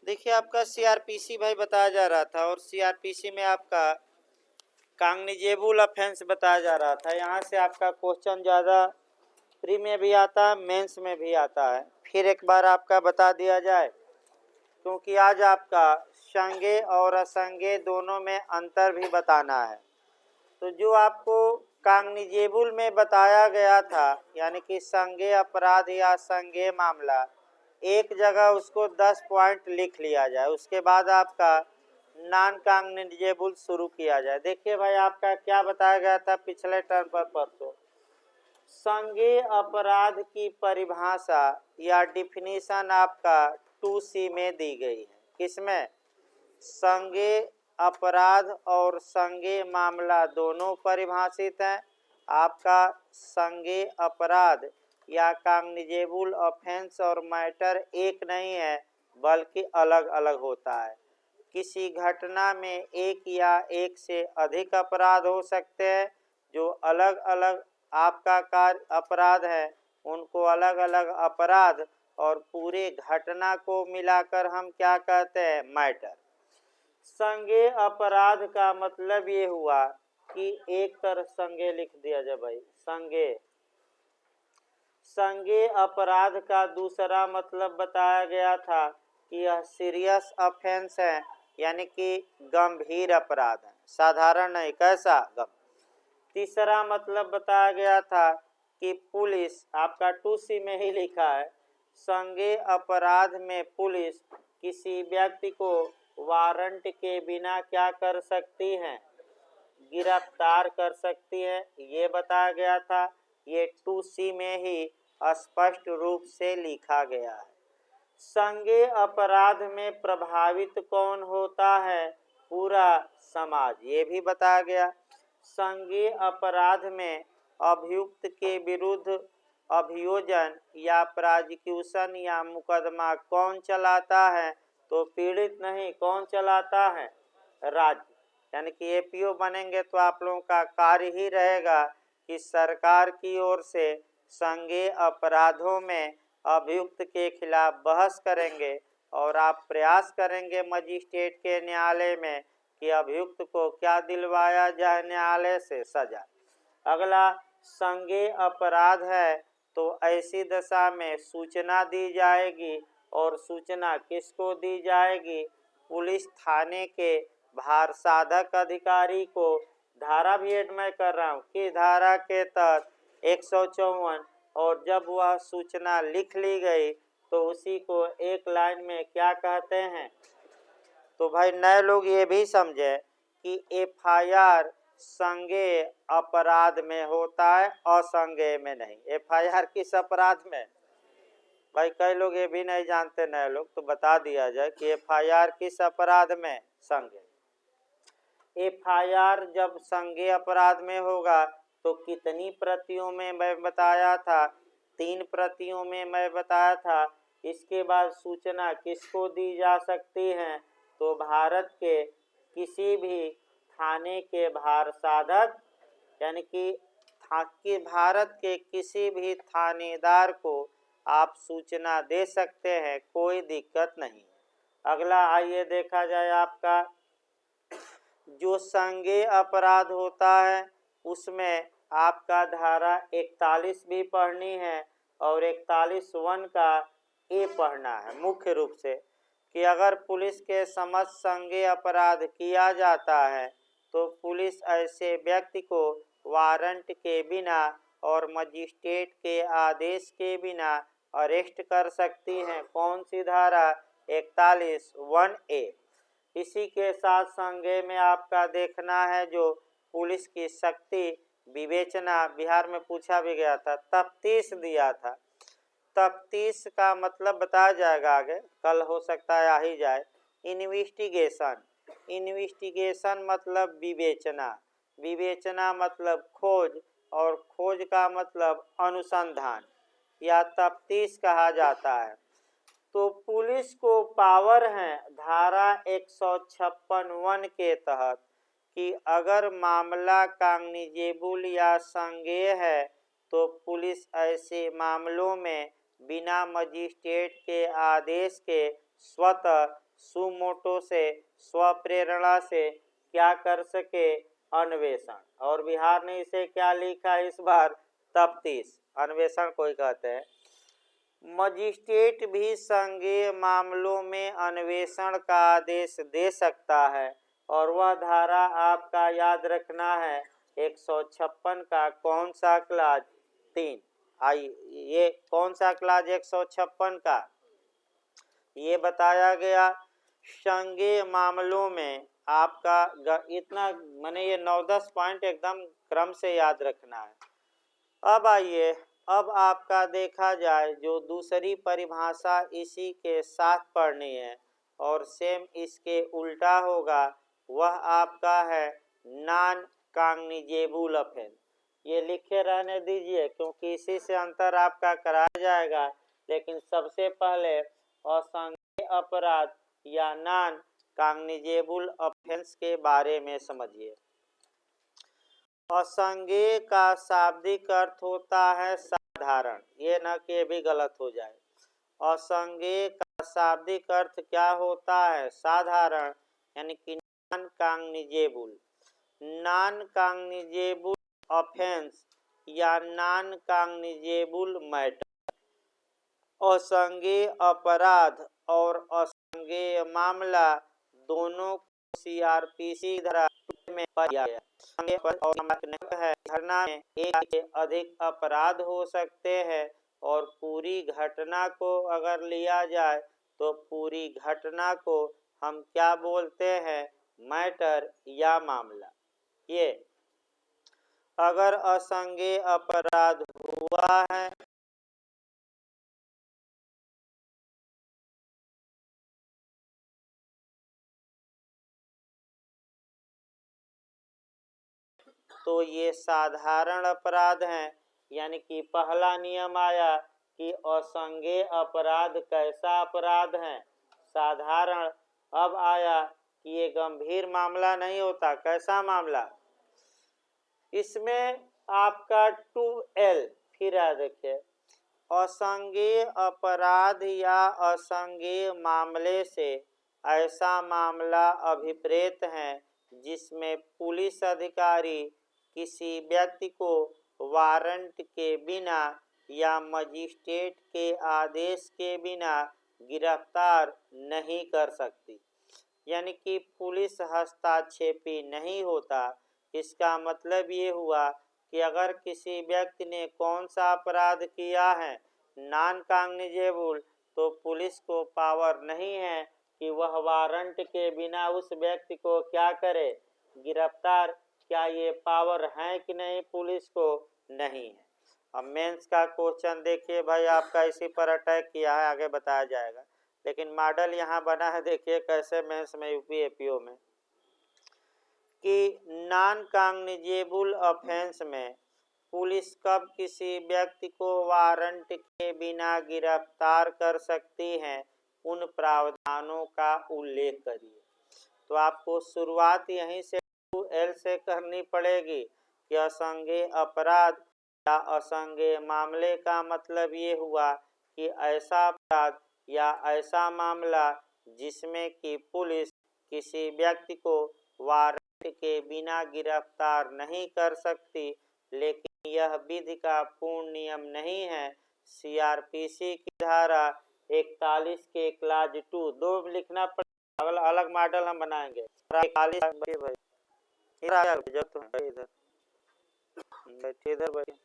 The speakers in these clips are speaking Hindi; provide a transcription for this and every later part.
देखिए आपका सीआरपीसी भाई बताया जा रहा था और सीआरपीसी में आपका कॉग्निजेबल ऑफेंस बताया जा रहा था। यहाँ से आपका क्वेश्चन ज़्यादा प्री में भी आता है, मेंस में भी आता है। फिर एक बार आपका बता दिया जाए, क्योंकि आज आपका संज्ञेय और असंज्ञेय दोनों में अंतर भी बताना है। तो जो आपको कॉग्निजेबल में बताया गया था, यानी कि संज्ञेय अपराध या संज्ञेय मामला, एक जगह उसको 10 पॉइंट लिख लिया जाए, उसके बाद आपका नॉन कॉग्निजेबल शुरू किया जाए। देखिए भाई आपका क्या बताया गया था पिछले टर्म पर परसों, संज्ञेय अपराध की परिभाषा या डिफिनीशन आपका 2C में दी गई है। किसमें? संज्ञेय अपराध और संज्ञेय मामला दोनों परिभाषित हैं। आपका संज्ञेय अपराध या कॉग्निजेबल ऑफेंस और मैटर एक नहीं है, बल्कि अलग अलग होता है। किसी घटना में एक या एक से अधिक अपराध हो सकते हैं। जो अलग अलग आपका कार्य अपराध है, उनको अलग अलग अपराध, और पूरे घटना को मिलाकर हम क्या कहते हैं? मैटर। संज्ञेय अपराध का मतलब ये हुआ कि एक तरफ संज्ञेय लिख दिया जाए भाई, संज्ञेय। संज्ञेय अपराध का दूसरा मतलब बताया गया था कि यह सीरियस ऑफेंस है, यानी कि गंभीर अपराध है, साधारण नहीं। कैसा? तीसरा मतलब बताया गया था कि पुलिस, आपका 2C में ही लिखा है, संज्ञेय अपराध में पुलिस किसी व्यक्ति को वारंट के बिना क्या कर सकती हैं? गिरफ्तार कर सकती है, ये बताया गया था। ये 2C में ही स्पष्ट रूप से लिखा गया है। संज्ञेय अपराध में प्रभावित कौन होता है? पूरा समाज, ये भी बताया गया। संज्ञेय अपराध में अभियुक्त के विरुद्ध अभियोजन या प्रोसिक्यूशन या मुकदमा कौन चलाता है? तो पीड़ित नहीं, कौन चलाता है? राज्य। यानी कि एपीओ बनेंगे तो आप लोगों का कार्य ही रहेगा कि सरकार की ओर से संज्ञेय अपराधों में अभियुक्त के खिलाफ बहस करेंगे और आप प्रयास करेंगे मजिस्ट्रेट के न्यायालय में कि अभियुक्त को क्या दिलवाया जाए न्यायालय से? सजा। अगला संज्ञेय अपराध है तो ऐसी दशा में सूचना दी जाएगी, और सूचना किसको दी जाएगी? पुलिस थाने के भारसाधक अधिकारी को। धारा भी ऐड मैं कर रहा हूँ कि धारा के तहत 154, और जब वह सूचना लिख ली गई तो उसी को एक लाइन में क्या कहते हैं? तो भाई नए लोग ये भी समझे कि एफआईआर संज्ञेय अपराध में होता है, असंज्ञेय में नहीं। एफआईआर किस अपराध में? भाई कई लोग ये भी नहीं जानते, नए लोग, तो बता दिया जाए कि एफआईआर किस अपराध में? संज्ञेय। एफआईआर जब संज्ञेय अपराध में होगा तो कितनी प्रतियों में मैं बताया था? 3 प्रतियों में मैं बताया था। इसके बाद सूचना किसको दी जा सकती है? तो भारत के किसी भी थाने के भारसाधक, यानी कि भारत के किसी भी थानेदार को आप सूचना दे सकते हैं, कोई दिक्कत नहीं। अगला आइए देखा जाए, आपका जो संज्ञेय अपराध होता है उसमें आपका धारा 41 भी पढ़नी है और 41(1) का ए पढ़ना है मुख्य रूप से, कि अगर पुलिस के समक्ष संज्ञेय अपराध किया जाता है तो पुलिस ऐसे व्यक्ति को वारंट के बिना और मजिस्ट्रेट के आदेश के बिना अरेस्ट कर सकती हैं। कौन सी धारा? 41(1)A। इसी के साथ संज्ञेय में आपका देखना है जो पुलिस की शक्ति विवेचना, बिहार में पूछा भी गया था, तफ्तीश दिया था। तफ्तीश का मतलब बताया जाएगा आगे, कल हो सकता है आ ही जाए। इन्वेस्टिगेशन, इन्वेस्टिगेशन मतलब विवेचना, विवेचना मतलब खोज, और खोज का मतलब अनुसंधान या तफ्तीश कहा जाता है। तो पुलिस को पावर है धारा 156(1) के तहत कि अगर मामला कॉग्निजेबल या संज्ञेय है तो पुलिस ऐसे मामलों में बिना मजिस्ट्रेट के आदेश के स्वतः सुमोटो से स्वप्रेरणा से क्या कर सके, अन्वेषण। और बिहार ने इसे क्या लिखा इस बार, तफ्तीश, अन्वेषण कोई कहते हैं। मजिस्ट्रेट भी संज्ञेय मामलों में अन्वेषण का आदेश दे सकता है, और वह धारा आपका याद रखना है 156 का कौन सा क्लाज, 3। ये कौन सा क्लाज 156 का, ये बताया गया संज्ञेय मामलों में आपका इतना, माने ये 9-10 पॉइंट एकदम क्रम से याद रखना है। अब आइए, अब आपका देखा जाए जो दूसरी परिभाषा इसी के साथ पढ़नी है और सेम इसके उल्टा होगा, वह आपका है नॉन कॉग्निजेबल ऑफेंस। ये लिखे रहने दीजिए क्योंकि इसी से अंतर आपका कराया जाएगा, लेकिन सबसे पहले असंज्ञेय अपराध या नॉन कॉग्निजेबल ऑफेंस के बारे में समझिए। असंज्ञेय का शाब्दिक अर्थ होता है साधारण, ये न कि भी गलत हो जाए। असंज्ञेय का शाब्दिक अर्थ क्या होता है, साधारण, यानी कि non cognizable. Non cognizable offence या नॉन कॉग्निजेबल मैटर, असंज्ञेय अपराध और असंज्ञेय मामला दोनों को सीआरपीसी धारा में पाया गया है। घटना में एक से अधिक अपराध हो सकते हैं, और पूरी घटना को अगर लिया जाए तो पूरी घटना को हम क्या बोलते हैं, मैटर या मामला। ये अगर असंज्ञेय अपराध हुआ है तो ये साधारण अपराध हैं, यानी कि पहला नियम आया कि असंज्ञेय अपराध कैसा अपराध है, साधारण। अब आया कि ये गंभीर मामला नहीं होता, कैसा मामला, इसमें आपका 2L फिर याद रखिए, असंज्ञेय अपराध या असंज्ञेय मामले से ऐसा मामला अभिप्रेत है जिसमें पुलिस अधिकारी किसी व्यक्ति को वारंट के बिना या मजिस्ट्रेट के आदेश के बिना गिरफ्तार नहीं कर सकती, यानी कि पुलिस हस्तक्षेपी नहीं होता। इसका मतलब ये हुआ कि अगर किसी व्यक्ति ने कौन सा अपराध किया है, नॉन कॉग्निजेबल, तो पुलिस को पावर नहीं है कि वह वारंट के बिना उस व्यक्ति को क्या करे, गिरफ्तार। क्या ये पावर है कि नहीं पुलिस को, नहीं है। अब मेंस का क्वेश्चन देखिए भाई, आपका इसी पर अटैक किया है, आगे बताया जाएगा, लेकिन मॉडल यहाँ बना है, देखिए कैसे मेंस में यूपी एपीओ में, कि नॉन कॉग्निजेबल ऑफेंस में पुलिस कब किसी व्यक्ति को वारंट के बिना गिरफ्तार कर सकती है, उन प्रावधानों का उल्लेख करिए। तो आपको शुरुआत यहीं से 2L से करनी पड़ेगी कि असंज्ञेय अपराध या असंज्ञेय मामले का मतलब ये हुआ कि ऐसा अपराध या ऐसा मामला जिसमें कि पुलिस किसी व्यक्ति को वारंट के बिना गिरफ्तार नहीं कर सकती, लेकिन यह विधि का पूर्ण नियम नहीं है। सीआरपीसी की धारा 41 के क्लाज 2 दो लिखना पड़ेगा, अलग मॉडल हम बनाएंगे। 41 भाई इधर बैठिए, इधर बैठिए।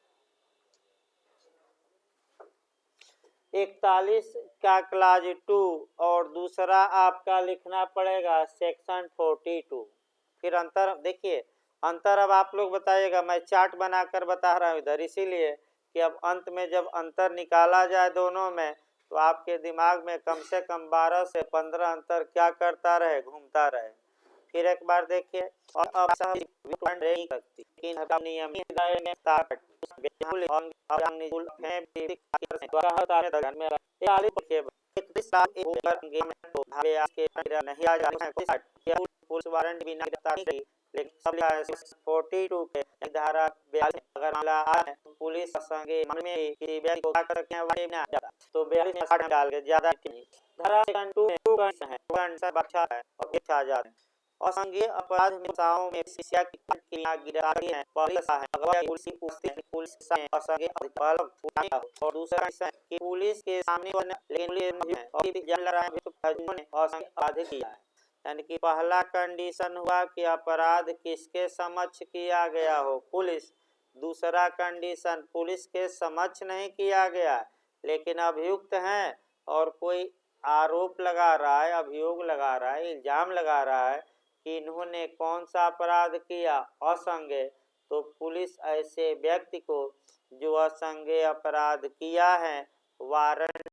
41 का क्लाज 2 और दूसरा आपका लिखना पड़ेगा सेक्शन 42। फिर अंतर देखिए, अंतर अब आप लोग बताइएगा, मैं चार्ट बनाकर बता रहा हूँ इधर, इसीलिए कि अब अंत में जब अंतर निकाला जाए दोनों में तो आपके दिमाग में कम से कम 12 से 15 अंतर क्या करता रहे, घूमता रहे। फिर एक बार देखिए, और अब नहीं सकती, लेकिन नियम पुलिस वारंट बिना लेकिन सब लिखा है 42 के धारा 42 अगर मामला है तो पुलिस असंज्ञेय मामले में किसी व्यक्ति को क्या कर सकते हैं वारे में जाता तो 42 में 60 डाल के ज्यादा नहीं। धारा सेक्शन 2 में 2 कंडीशन है, 2 कंडीशन बचा है और एक आ जाते हैं। असंज्ञेय अपराध में साओं में शिष्या की गिरफ्तारी है, पहली है अगवा पुलिस उपस्थित पुलिस में असंज्ञेय अपराध उठाया हो और दूसरा है कि पुलिस के सामने लेकिन और जान लगा है तो ने असंज्ञेय अपराध किया है। यानी कि पहला कंडीशन हुआ कि अपराध किसके समक्ष किया गया हो, पुलिस। दूसरा कंडीशन पुलिस के समक्ष नहीं किया गया लेकिन अभियुक्त हैं और कोई आरोप लगा रहा है, अभियोग लगा रहा है, इल्जाम लगा रहा है कि इन्होंने कौन सा अपराध किया, असंज्ञेय, तो पुलिस ऐसे व्यक्ति को जो असंज्ञेय अपराध किया है वारंट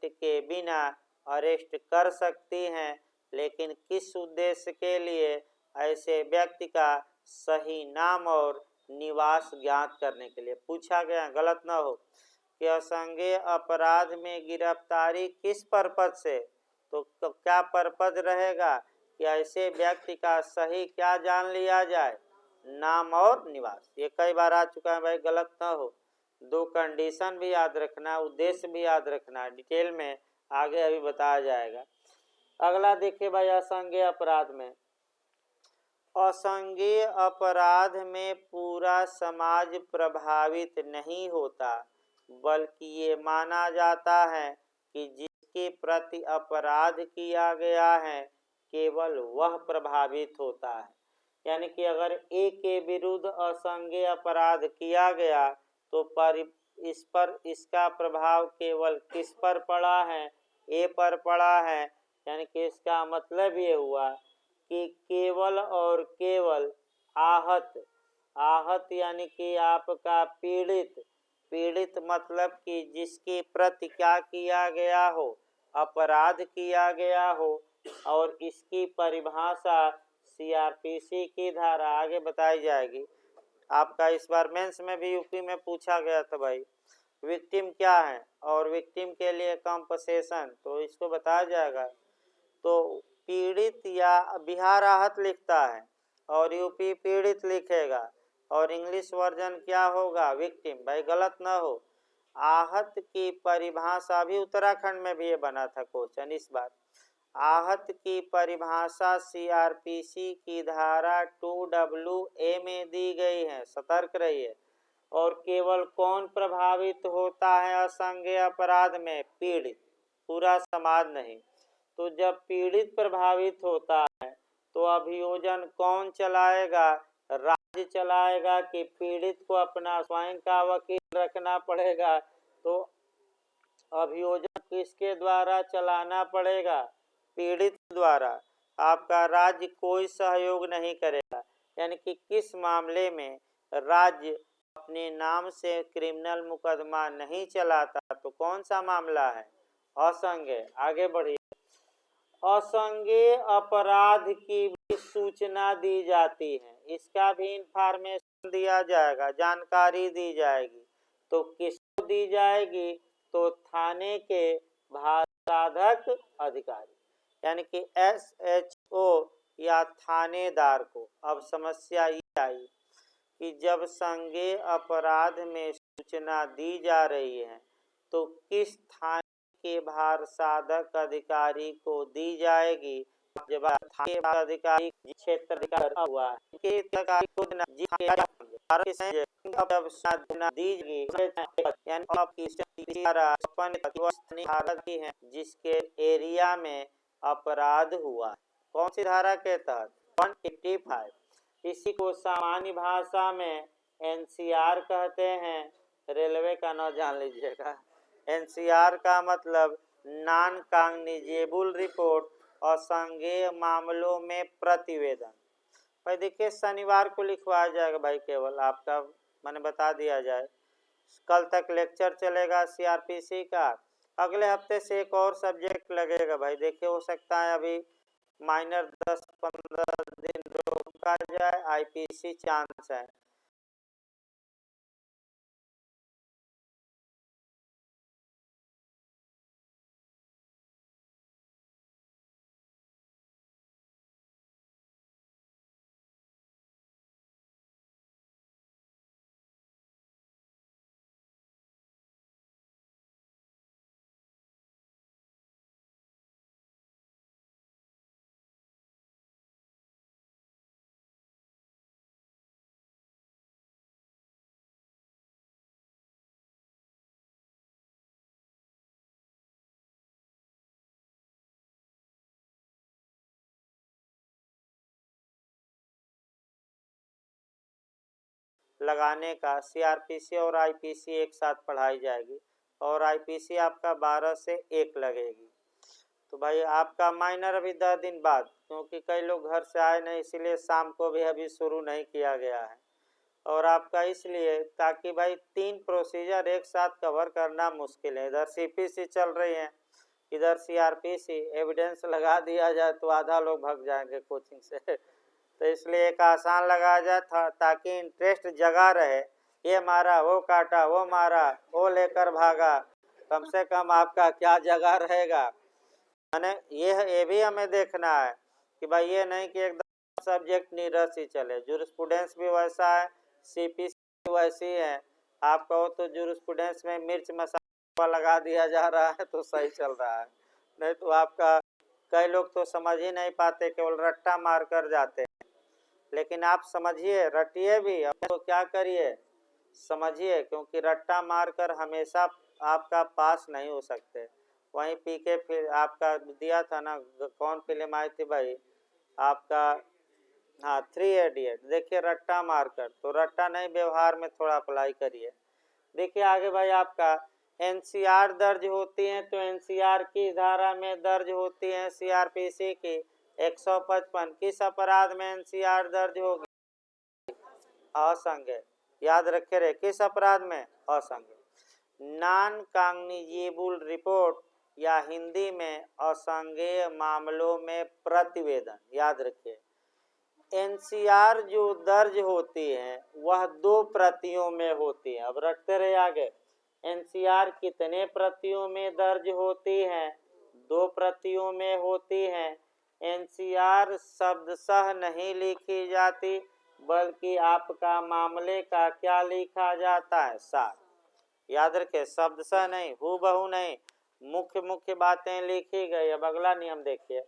के बिना अरेस्ट कर सकती हैं, लेकिन किस उद्देश्य के लिए, ऐसे व्यक्ति का सही नाम और निवास ज्ञात करने के लिए पूछा गया, गलत ना हो कि असंज्ञेय अपराध में गिरफ्तारी किस पर्पज से, तो क्या पर्पज रहेगा कि ऐसे व्यक्ति का सही क्या जान लिया जाए, नाम और निवास। ये कई बार आ चुका है भाई, गलत ना हो। दो कंडीशन भी याद रखना, उद्देश्य भी याद रखना, डिटेल में आगे अभी बताया जाएगा। अगला देखिए भाई, असंज्ञेय अपराध में, असंज्ञेय अपराध में पूरा समाज प्रभावित नहीं होता, बल्कि ये माना जाता है कि जिसके प्रति अपराध किया गया है केवल वह प्रभावित होता है। यानी कि अगर ए के विरुद्ध असंज्ञेय अपराध किया गया तो इस पर इसका प्रभाव केवल किस पर पड़ा है, ए पर पड़ा है। यानी कि इसका मतलब ये हुआ कि केवल और केवल आहत यानी कि आपका पीड़ित मतलब कि जिसके प्रति क्या किया गया हो, अपराध किया गया हो, और इसकी परिभाषा सीआरपीसी की धारा आगे बताई जाएगी। आपका इस बार मेंस में भी यूपी में पूछा गया था भाई, विक्टिम क्या है और विक्टिम के लिए कंपनसेशन, तो इसको बताया जाएगा। तो पीड़ित या बिहार आहत लिखता है और यूपी पीड़ित लिखेगा और इंग्लिश वर्जन क्या होगा, विक्टिम। भाई गलत ना हो। आहत की परिभाषा भी उत्तराखंड में भी ये बना था क्वेश्चन इस बार। आहत की परिभाषा सीआरपीसी की धारा 2WA में दी गई है, सतर्क रहिए। और केवल कौन प्रभावित होता है असंज्ञेय अपराध में, पीड़ित, पूरा समाज नहीं। तो जब पीड़ित प्रभावित होता है तो अभियोजन कौन चलाएगा, राज्य चलाएगा कि पीड़ित को अपना स्वयं का वकील रखना पड़ेगा। तो अभियोजन किसके द्वारा चलाना पड़ेगा? पीड़ित द्वारा। आपका राज्य कोई सहयोग नहीं करेगा, यानी कि किस मामले में राज्य अपने नाम से क्रिमिनल मुकदमा नहीं चलाता, तो कौन सा मामला है? असंज्ञेय। आगे बढ़िए। असंज्ञेय अपराध की भी सूचना दी जाती है, इसका भी इंफॉर्मेशन दिया जाएगा, जानकारी दी जाएगी। तो किसको दी जाएगी? तो थाने के भारसाधक अधिकारी, यानी कि SHO या थानेदार को। अब समस्या ये आई कि जब संज्ञेय अपराध में सूचना दी जा रही है तो किस थाने के भारसाधक अधिकारी को दी जाएगी? जब थाने के अधिकारी क्षेत्र अधिकारी हुआ है के अधिकारी को दी है जिसके एरिया में अपराध हुआ। कौन सी धारा के तहत? 185। इसी को सामान्य भाषा में NCR कहते हैं। रेलवे का न जान लीजिएगा। NCR का मतलब नॉन कॉग्निजेबल रिपोर्ट, असंज्ञेय मामलों में प्रतिवेदन। भाई देखिए, शनिवार को लिखवाया जाएगा भाई, केवल आपका मैंने बता दिया जाए। कल तक लेक्चर चलेगा CRPC का। अगले हफ्ते से एक और सब्जेक्ट लगेगा भाई। देखिए, हो सकता है अभी माइनर 10-15 दिन रोका जाए, IPC चांस है। लगाने का CRPC और IPC एक साथ पढ़ाई जाएगी, और IPC आपका 12 से 1 लगेगी। तो भाई आपका माइनर अभी 10 दिन बाद, क्योंकि कई लोग घर से आए नहीं, इसीलिए शाम को भी अभी शुरू नहीं किया गया है। और आपका इसलिए ताकि भाई 3 प्रोसीजर एक साथ कवर करना मुश्किल है। इधर CPC चल रही है, इधर CRPC। एविडेंस लगा दिया जाए तो आधा लोग भाग जाएंगे कोचिंग से। तो इसलिए एक आसान लगाया जाए ताकि इंटरेस्ट जगा रहे। ये मारा, वो काटा, वो मारा, वो लेकर भागा, कम से कम आपका क्या जगा रहेगा। मैंने ये भी हमें देखना है कि भाई ये नहीं कि एकदम सब्जेक्ट नीरस ही चले। जूरिस्प्रूडेंस भी वैसा है, CPC वैसी है। आपका हो तो जूरिस्प्रूडेंस में मिर्च मसाला लगा दिया जा रहा है तो सही चल रहा है, नहीं तो आपका कई लोग तो समझ ही नहीं पाते, केवल रट्टा मार कर जाते हैं। लेकिन आप समझिए, रटिए भी, तो क्या करिए, समझिए, क्योंकि रट्टा मारकर हमेशा आपका पास नहीं हो सकते। वहीं PK फिर आपका दिया था ना, कौन फिल्म आई थी भाई आपका? हाँ, 3 Idiot। देखिए, रट्टा मारकर, तो रट्टा नहीं, व्यवहार में थोड़ा अप्लाई करिए। देखिए आगे भाई, आपका NCR दर्ज होती है तो NCR की धारा में दर्ज होती है CRPC की 155। किस अपराध में NCR दर्ज होगी? असंज्ञेय। याद रखे रहे, किस अपराध में? असंज्ञेय। नॉन कॉग्निजेबल रिपोर्ट, या हिंदी में असंज्ञेय मामलों में प्रतिवेदन। याद रखिए, NCR जो दर्ज होती है वह 2 प्रतियों में होती है। अब रखते रहे आगे, NCR कितने प्रतियों में दर्ज होती है? 2 प्रतियों में होती है। NCR शब्दशः नहीं लिखी जाती, बल्कि आपका मामले का क्या लिखा जाता है? सार। याद रखें, शब्दशः नहीं, हूबहू नहीं, मुख्य मुख्य बातें लिखी गई। अब अगला नियम देखिए,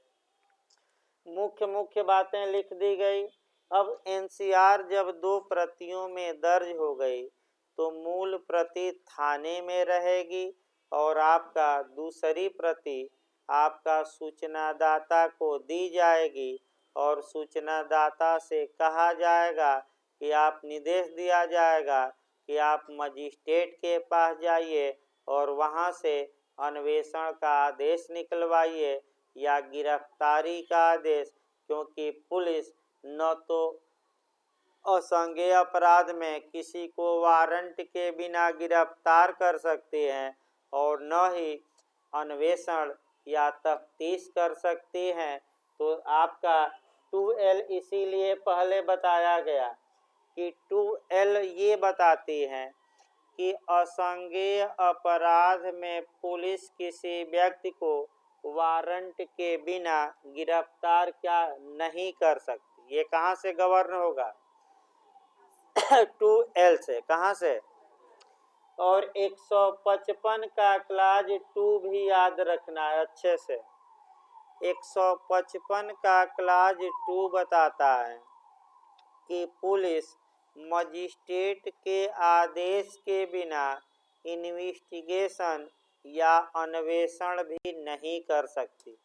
मुख्य मुख्य बातें लिख दी गई। अब NCR जब 2 प्रतियों में दर्ज हो गई तो मूल प्रति थाने में रहेगी, और आपका दूसरी प्रति आपका सूचनादाता को दी जाएगी, और सूचनादाता से कहा जाएगा कि आप निर्देश दिया जाएगा कि आप मजिस्ट्रेट के पास जाइए और वहां से अन्वेषण का आदेश निकलवाइए या गिरफ्तारी का आदेश, क्योंकि पुलिस न तो असंज्ञेय अपराध में किसी को वारंट के बिना गिरफ्तार कर सकती है और न ही अन्वेषण या तफ्तीश कर सकती हैं। तो आपका 2L इसीलिए पहले बताया गया कि 2L ये बताती है कि असंज्ञेय अपराध में पुलिस किसी व्यक्ति को वारंट के बिना गिरफ्तार क्या नहीं कर सकती। ये कहाँ से गवर्न होगा? 2L से। कहाँ से? और 155 का क्लाज 2 भी याद रखना है अच्छे से। 155 का क्लाज 2 बताता है कि पुलिस मजिस्ट्रेट के आदेश के बिना इन्वेस्टिगेशन या अन्वेषण भी नहीं कर सकती।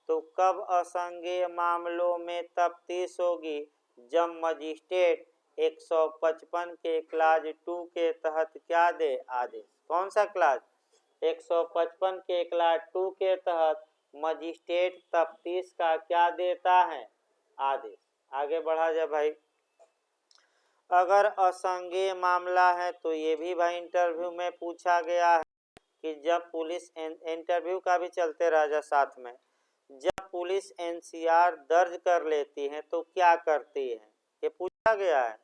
तो कब असंज्ञेय मामलों में तफ्तीश होगी? जब मजिस्ट्रेट 155 के क्लाज 2 के तहत क्या दे? आदेश। कौन सा क्लाज? 155 के क्लाज 2 के तहत मजिस्ट्रेट तफ्तीश का क्या देता है? आदेश। आगे बढ़ा जाए भाई। अगर असंज्ञेय मामला है तो ये भी भाई इंटरव्यू में पूछा गया है कि जब पुलिस इंटरव्यू का भी चलते रह जा साथ में, जब पुलिस NCR दर्ज कर लेती है तो क्या करती है? ये पूछा गया है।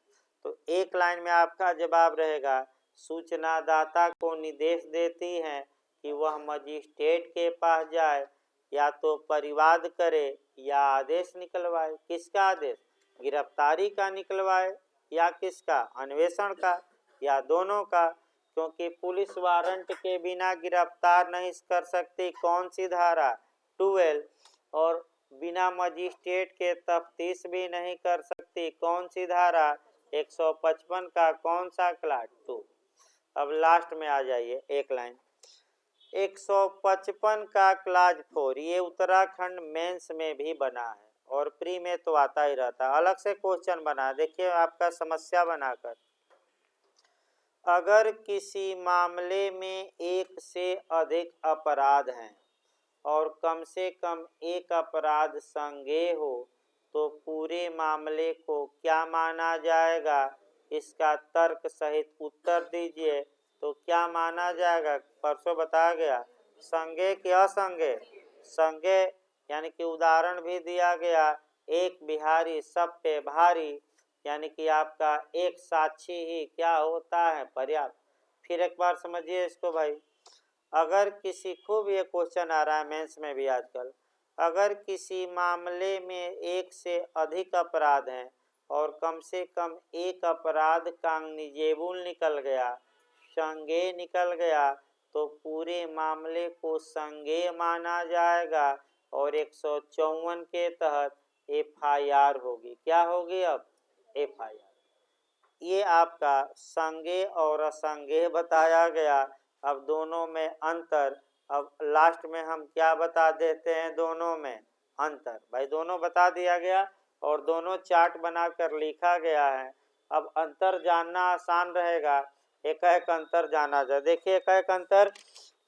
तो एक लाइन में आपका जवाब रहेगा, सूचनादाता को निर्देश देती है कि वह मजिस्ट्रेट के पास जाए, या तो परिवाद करे या आदेश निकलवाए। किसका आदेश? गिरफ्तारी का निकलवाए या किसका? अन्वेषण का, या दोनों का। क्योंकि पुलिस वारंट के बिना गिरफ्तार नहीं कर सकती। कौन सी धारा? 2L। और बिना मजिस्ट्रेट के तफ्तीश भी नहीं कर सकती। कौन सी धारा? 155 का कौन सा क्लास? 2। अब लास्ट में आ जाइए एक लाइन। 155 का क्लाज 4 ये उत्तराखंड मेंस में भी बना है और प्री में तो आता ही रहता है। अलग से क्वेश्चन बना, देखिए आपका समस्या बनाकर। अगर किसी मामले में एक से अधिक अपराध हैं और कम से कम एक अपराध संज्ञेय हो तो पूरे मामले को क्या माना जाएगा? इसका तर्क सहित उत्तर दीजिए। तो क्या माना जाएगा? परसों बताया गया, संज्ञेय कि असंज्ञेय? संज्ञेय, यानी कि उदाहरण भी दिया गया, एक बिहारी सब पे भारी, यानी कि आपका एक साक्षी ही क्या होता है? पर्याप्त। फिर एक बार समझिए इसको भाई। अगर किसी, खूब ये क्वेश्चन आ रहा है मेंस में भी आजकल, अगर किसी मामले में एक से अधिक अपराध हैं और कम से कम एक अपराध कांगनिजेबुल निकल गया, संज्ञेय निकल गया, तो पूरे मामले को संज्ञेय माना जाएगा और 154 के तहत FIR होगी। क्या होगी? अब FIR। ये आपका संज्ञेय और असंज्ञेय बताया गया। अब दोनों में अंतर, अब लास्ट में हम क्या बता देते हैं? दोनों में अंतर। भाई दोनों बता दिया गया और दोनों चार्ट बनाकर लिखा गया है। अब अंतर जानना आसान रहेगा, एक एक अंतर जाना जाए। देखिए एक एक अंतर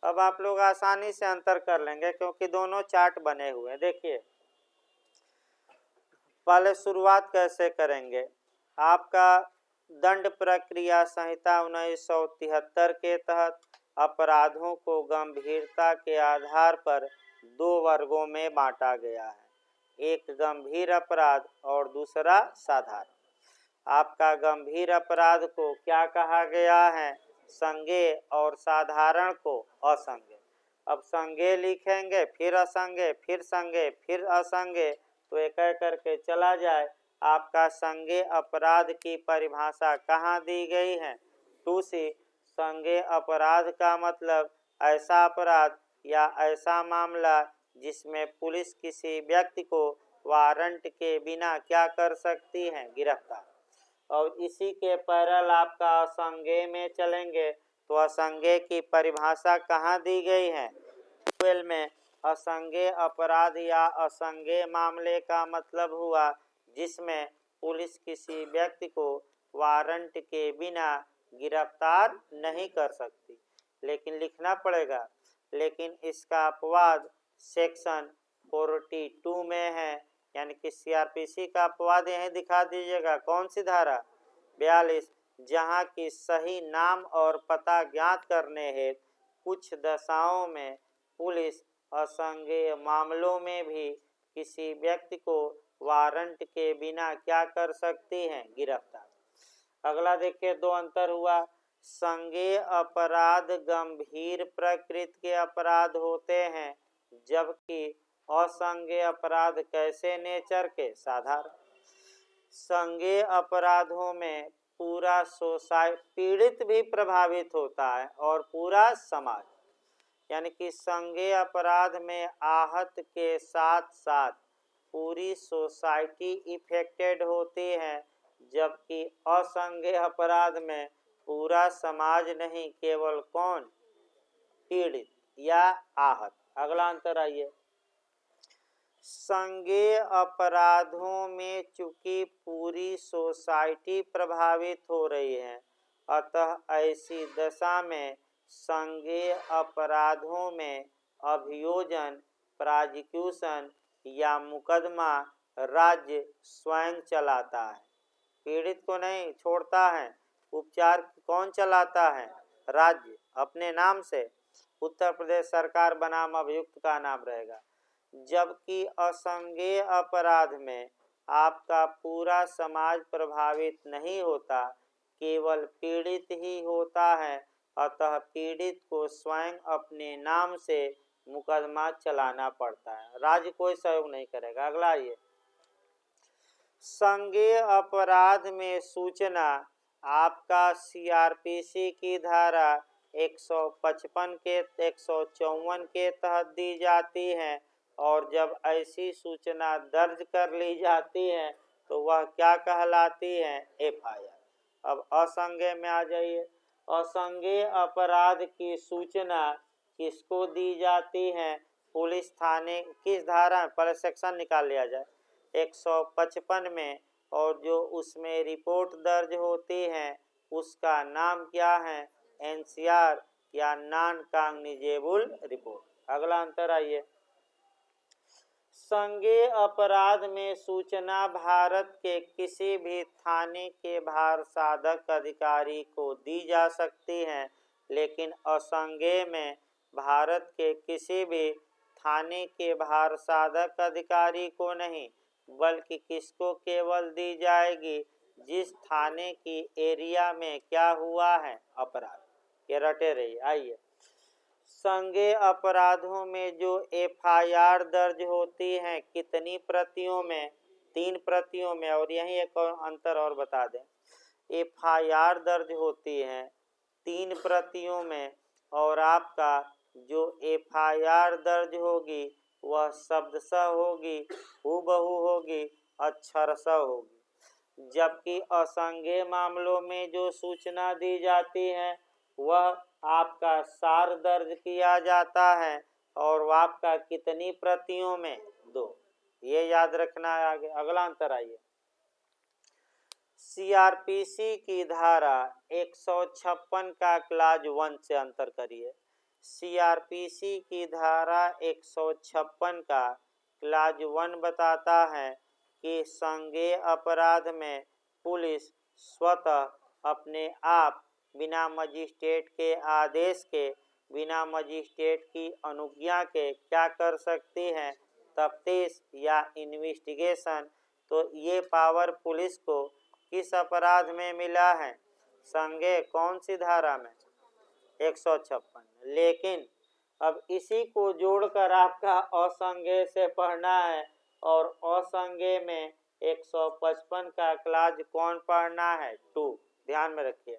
अब आप लोग आसानी से अंतर कर लेंगे क्योंकि दोनों चार्ट बने हुए हैं। देखिए पहले शुरुआत कैसे करेंगे। आपका दंड प्रक्रिया संहिता 1973 के तहत अपराधों को गंभीरता के आधार पर 2 वर्गों में बांटा गया है, एक गंभीर अपराध और दूसरा साधारण। आपका गंभीर अपराध को क्या कहा गया है? संज्ञेय, और साधारण को असंज्ञेय। अब संज्ञेय लिखेंगे, फिर असंज्ञेय, फिर संज्ञेय, फिर असंज्ञेय, तो एक एक करके चला जाए। आपका संज्ञेय अपराध की परिभाषा कहाँ दी गई है? 2C। संज्ञेय अपराध का मतलब ऐसा अपराध या ऐसा मामला जिसमें पुलिस किसी व्यक्ति को वारंट के बिना क्या कर सकती है? गिरफ्तार। और इसी के पैरेलल आपका असंज्ञेय में चलेंगे तो असंज्ञेय की परिभाषा कहाँ दी गई है? 12 में। असंज्ञेय अपराध या असंज्ञेय मामले का मतलब हुआ जिसमें पुलिस किसी व्यक्ति को वारंट के बिना गिरफ्तार नहीं कर सकती। लेकिन लिखना पड़ेगा, लेकिन इसका अपवाद सेक्शन 42 में है, यानी कि सीआरपीसी का अपवाद यहीं दिखा दीजिएगा। कौन सी धारा? 42, जहाँ की सही नाम और पता ज्ञात करने हेतु कुछ दशाओं में पुलिस असंज्ञेय मामलों में भी किसी व्यक्ति को वारंट के बिना क्या कर सकती है? गिरफ्तार। अगला देखिए, दो अंतर हुआ। संज्ञेय अपराध गंभीर प्रकृति के अपराध होते हैं, जबकि असंज्ञेय अपराध कैसे नेचर के? साधारण। संज्ञेय अपराधों में पूरा सोसाइटी, पीड़ित भी प्रभावित होता है और पूरा समाज, यानी कि संज्ञेय अपराध में आहत के साथ साथ पूरी सोसाइटी इफेक्टेड होती है, जबकि असंज्ञेय अपराध में पूरा समाज नहीं, केवल कौन? पीड़ित या आहत। अगला अंतर आइए, संज्ञेय अपराधों में चूंकि पूरी सोसाइटी प्रभावित हो रही है, अतः ऐसी दशा में संज्ञेय अपराधों में अभियोजन, प्रोसिक्यूशन या मुकदमा राज्य स्वयं चलाता है, पीड़ित को नहीं छोड़ता है। उपचार कौन चलाता है? राज्य, अपने नाम से। उत्तर प्रदेश सरकार बनाम अभियुक्त का नाम रहेगा। जबकि असंज्ञेय अपराध में आपका पूरा समाज प्रभावित नहीं होता, केवल पीड़ित ही होता है, अतः पीड़ित को स्वयं अपने नाम से मुकदमा चलाना पड़ता है, राज्य कोई सहयोग नहीं करेगा। अगला ये, संज्ञेय अपराध में सूचना आपका सीआरपीसी की धारा 155 के 154 के तहत दी जाती है, और जब ऐसी सूचना दर्ज कर ली जाती है तो वह क्या कहलाती है? एफआईआर। अब असंज्ञेय में आ जाइए। असंज्ञेय अपराध की सूचना किसको दी जाती है? पुलिस थाने, किस धारा में? पहले सेक्शन निकाल लिया जाए। 155 में, और जो उसमें रिपोर्ट दर्ज होती है उसका नाम क्या है? एनसीआर या नॉन कॉग्निजेबल रिपोर्ट। अगला अंतर आइए, संज्ञेय अपराध में सूचना भारत के किसी भी थाने के भार साधक अधिकारी को दी जा सकती है, लेकिन असंज्ञेय में भारत के किसी भी थाने के भार साधक अधिकारी को नहीं, बल्कि किसको केवल दी जाएगी? जिस थाने की एरिया में क्या हुआ है? अपराध। ये रटे रहिए। आइए, संज्ञेय अपराधों में जो एफआईआर दर्ज होती है कितनी प्रतियों में? 3 प्रतियों में। और यहीं एक और अंतर और बता दें, एफआईआर दर्ज होती है 3 प्रतियों में, और आपका जो एफआईआर दर्ज होगी वह शब्दशः होगी, हूबहू होगी, अक्षरशः होगी। जबकि असंज्ञेय मामलों में जो सूचना दी जाती है वह आपका सार दर्ज किया जाता है, और वह आपका कितनी प्रतियों में? 2। ये याद रखना है आगे। अगला अंतर आइए, सीआरपीसी की धारा 156 का क्लाज 1 से अंतर करिए। सीआरपीसी की धारा 156 का क्लाज 1 बताता है कि संज्ञेय अपराध में पुलिस स्वतः अपने आप बिना मजिस्ट्रेट के आदेश के, बिना मजिस्ट्रेट की अनुज्ञा के क्या कर सकती है? तफ्तीश या इन्वेस्टिगेशन। तो ये पावर पुलिस को किस अपराध में मिला है? संज्ञेय। कौन सी धारा में? 156। लेकिन अब इसी को जोड़कर आपका असंज्ञेय से पढ़ना है, और असंज्ञेय में 155 का क्लाज कौन पढ़ना है? 2। ध्यान में रखिए,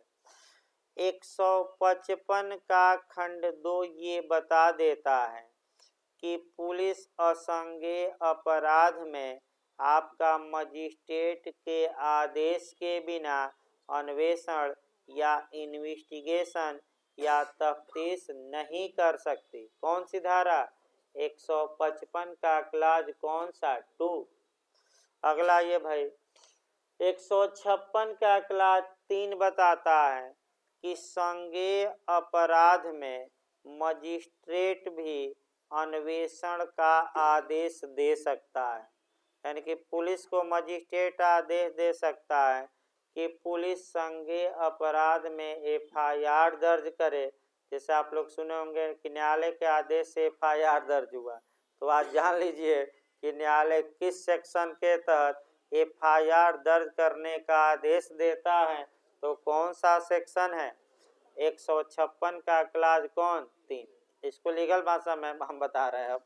155 का खंड 2 ये बता देता है कि पुलिस असंज्ञेय अपराध में आपका मजिस्ट्रेट के आदेश के बिना अन्वेषण या इन्वेस्टिगेशन या तफ्तीश नहीं कर सकती। कौन सी धारा? 155 का क्लाज कौन सा? 2। अगला ये भाई, 156 का क्लाज 3 बताता है कि संज्ञेय अपराध में मजिस्ट्रेट भी अन्वेषण का आदेश दे सकता है। यानी कि पुलिस को मजिस्ट्रेट आदेश दे सकता है कि पुलिस संज्ञेय अपराध में एफआईआर दर्ज करे। जैसे आप लोग सुने होंगे कि न्यायालय के आदेश से एफआईआर दर्ज हुआ, तो आज जान लीजिए कि न्यायालय किस सेक्शन के तहत एफआईआर दर्ज करने का आदेश देता है। तो कौन सा सेक्शन है? 156 का क्लास कौन? 3। इसको लीगल भाषा में हम बता रहे हैं। अब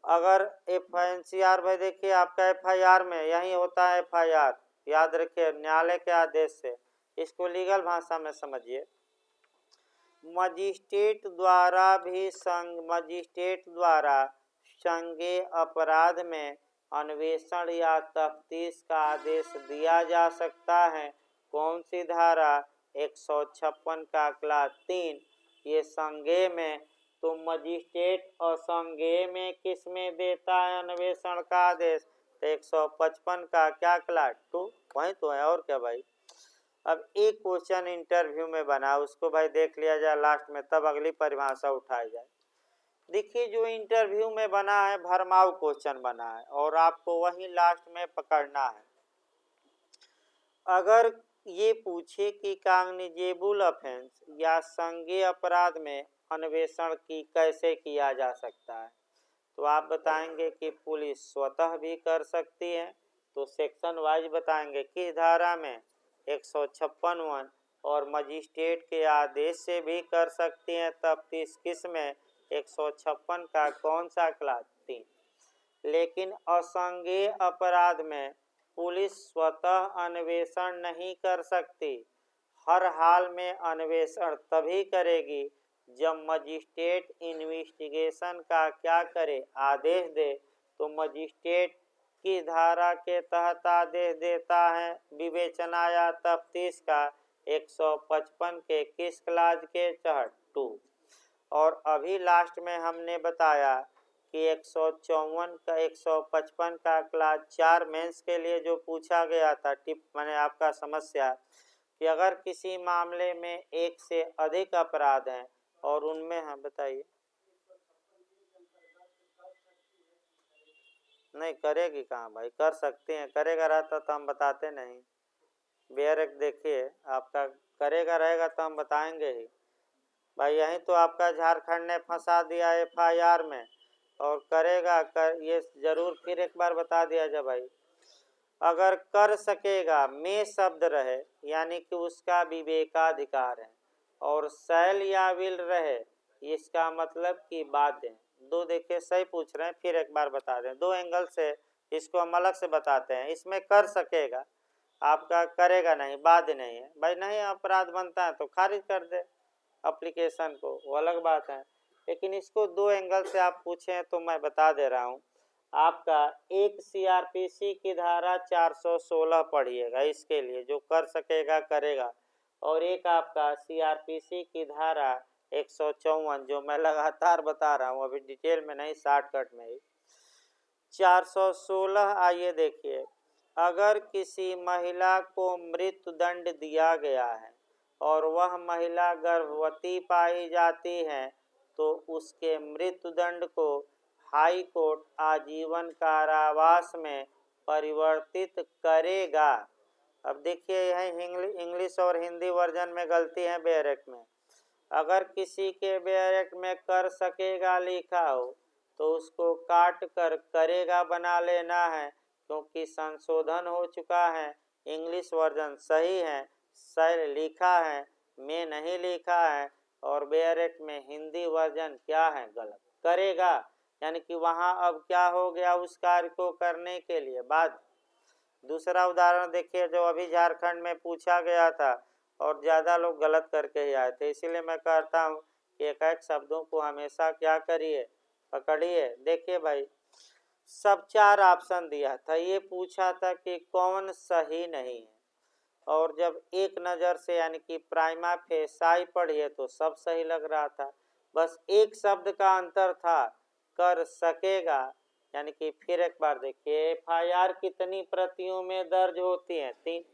अगर एफआईआर भाई देखिए आपका एफआईआर में यही होता है, एफआईआर याद रखिए न्यायालय के आदेश से। इसको लीगल भाषा में समझिए। मजिस्ट्रेट द्वारा संज्ञेय अपराध में अन्वेषण या तफ्तीश का आदेश दिया जा सकता है। कौन सी धारा? 156 का क्लास 3। ये संज्ञेय में, तो मजिस्ट्रेट असंज्ञेय में किस में देता है अन्वेषण का आदेश? तो 155 का क्या क्लास 2। वही तो है और क्या भाई। अब एक क्वेश्चन इंटरव्यू में बना, उसको भाई देख लिया जाए लास्ट में, तब अगली परिभाषा उठाई जाए। देखिए जो इंटरव्यू में बना है भरमाऊ क्वेश्चन बना है और आपको वही लास्ट में पकड़ना है। अगर ये पूछे कि कॉग्निजेबल ऑफेंस या संज्ञेय अपराध में अन्वेषण की कैसे किया जा सकता है, तो आप बताएंगे कि पुलिस स्वतः भी कर सकती है। तो सेक्शन वाइज बताएंगे किस धारा में? 156 और मजिस्ट्रेट के आदेश से भी कर सकती हैं तफ्तीश किस में? 156 का कौन सा क्लास? 3। लेकिन असंज्ञेय अपराध में पुलिस स्वतः अन्वेषण नहीं कर सकती। हर हाल में अन्वेषण तभी करेगी जब मजिस्ट्रेट इन्वेस्टिगेशन का क्या करे? आदेश दे। तो मजिस्ट्रेट की धारा के तहत आदेश देता है विवेचना या तफ्तीश का? 155 के किस क्लास के तहत? 2। और अभी लास्ट में हमने बताया कि 155 का क्लास 4 मेंस के लिए जो पूछा गया था टिप मैंने आपका समस्या, कि अगर किसी मामले में एक से अधिक अपराध हैं और उनमें हम बताइए नहीं करेगी कहाँ भाई, कर सकते हैं। करेगा रहता तो हम बताते नहीं। बेयर देखिए आपका करेगा रहेगा तो हम बताएंगे ही भाई। यही तो आपका झारखंड ने फंसा दिया एफआईआर में, और करेगा ये जरूर फिर एक बार बता दिया जाए भाई। अगर कर सकेगा में शब्द रहे यानी कि उसका विवेकाधिकार है, और शैल या विल रहे इसका मतलब कि बाध्य है। दो देखिए सही पूछ रहे हैं, फिर एक बार बता दें। दो एंगल से इसको हम अलग से बताते हैं। इसमें कर सकेगा, आपका करेगा नहीं, बाध्य नहीं है भाई। नहीं अपराध बनता है तो खारिज कर दे एप्लीकेशन को, वो अलग बात है। लेकिन इसको दो एंगल से आप पूछें तो मैं बता दे रहा हूँ। आपका एक सीआरपीसी की धारा 416 पढ़िएगा इसके लिए, जो कर सकेगा करेगा, और एक आपका सीआरपीसी की धारा 154 जो मैं लगातार बता रहा हूँ, अभी डिटेल में नहीं शॉर्टकट में ही। 416 आइए देखिए, अगर किसी महिला को मृत्यु दंड दिया गया है और वह महिला गर्भवती पाई जाती है तो उसके मृत्यु दंड को हाई कोर्ट आजीवन कारावास में परिवर्तित करेगा। अब देखिए यह इंग्लिश और हिंदी वर्जन में गलती है बेयरेक्ट में। अगर किसी के बेयरेक्ट में कर सकेगा लिखा हो तो उसको काट कर करेगा बना लेना है, क्योंकि संशोधन हो चुका है। इंग्लिश वर्जन सही है, शैल लिखा है, में नहीं लिखा है, और बेयरेक्ट में हिंदी वर्जन क्या है? गलत। करेगा यानी कि वहाँ अब क्या हो गया? उस कार्य को करने के लिए बाद। दूसरा उदाहरण देखिए जो अभी झारखंड में पूछा गया था और ज़्यादा लोग गलत करके ही आए थे, इसीलिए मैं कहता हूँ कि एक एक शब्दों को हमेशा क्या करिए? पकड़िए। देखिए भाई सब 4 ऑप्शन दिया था, ये पूछा था कि कौन सही नहीं है, और जब एक नज़र से यानी कि प्राइमा फेसाई पढ़िए तो सब सही लग रहा था। बस एक शब्द का अंतर था, कर सकेगा। यानी कि फिर एक बार देखिए एफआईआर कितनी प्रतियों में दर्ज होती हैं? 3।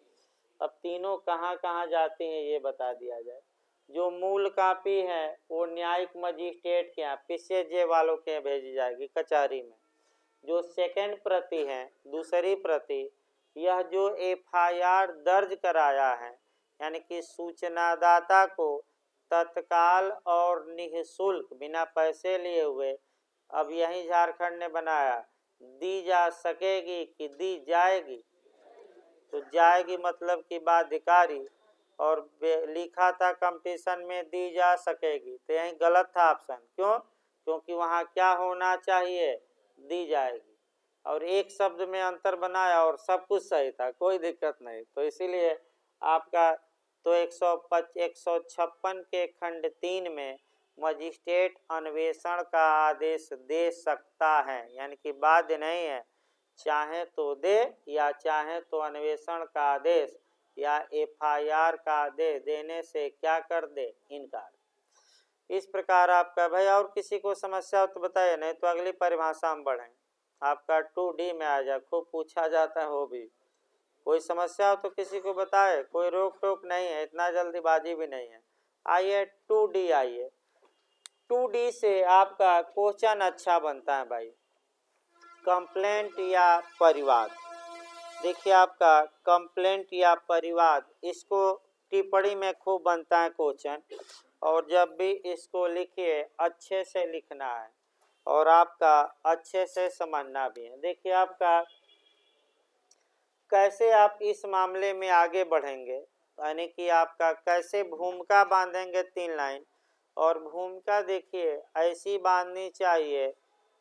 अब तीनों कहाँ कहाँ जाती हैं ये बता दिया जाए। जो मूल कापी है वो न्यायिक मजिस्ट्रेट के यहाँ पीसीजे वालों के यहाँ भेजी जाएगी कचहरी में। जो सेकंड प्रति है, दूसरी प्रति, यह जो एफआईआर दर्ज कराया है यानी कि सूचनादाता को तत्काल और निःशुल्क बिना पैसे लिए हुए, अब यही झारखंड ने बनाया, दी जा सकेगी कि दी जाएगी, तो जाएगी मतलब कि बाध्यकारी, और लिखा था कंपटीशन में दी जा सकेगी, तो यही गलत था ऑप्शन। क्यों? क्योंकि वहाँ क्या होना चाहिए, दी जाएगी, और एक शब्द में अंतर बनाया और सब कुछ सही था, कोई दिक्कत नहीं। तो इसीलिए आपका तो 156 के खंड 3 में मजिस्ट्रेट अन्वेषण का आदेश दे सकता है, यानी कि बाध्य नहीं है, चाहे तो दे या चाहे तो अन्वेषण का आदेश या एफआईआर का आदेश देने से क्या कर दे, इनकार। इस प्रकार आपका भाई और किसी को समस्या हो तो बताइए, नहीं तो अगली परिभाषा हम बढ़ें। आपका 2D में आ जाए, खूब पूछा जाता है वो भी। कोई समस्या हो तो किसी को बताए, कोई रोक टोक नहीं है, इतना जल्दीबाजी भी नहीं है। आइए 2D, आइए 2D से आपका क्वेश्चन अच्छा बनता है भाई, कंप्लेंट या परिवाद। देखिए आपका कंप्लेंट या परिवाद, इसको टिप्पणी में खूब बनता है क्वेश्चन, और जब भी इसको लिखिए अच्छे से लिखना है और आपका अच्छे से समझना भी है। देखिए आपका कैसे आप इस मामले में आगे बढ़ेंगे, यानी कि आपका कैसे भूमिका बांधेंगे 3 लाइन, और भूमिका देखिए ऐसी बांधनी चाहिए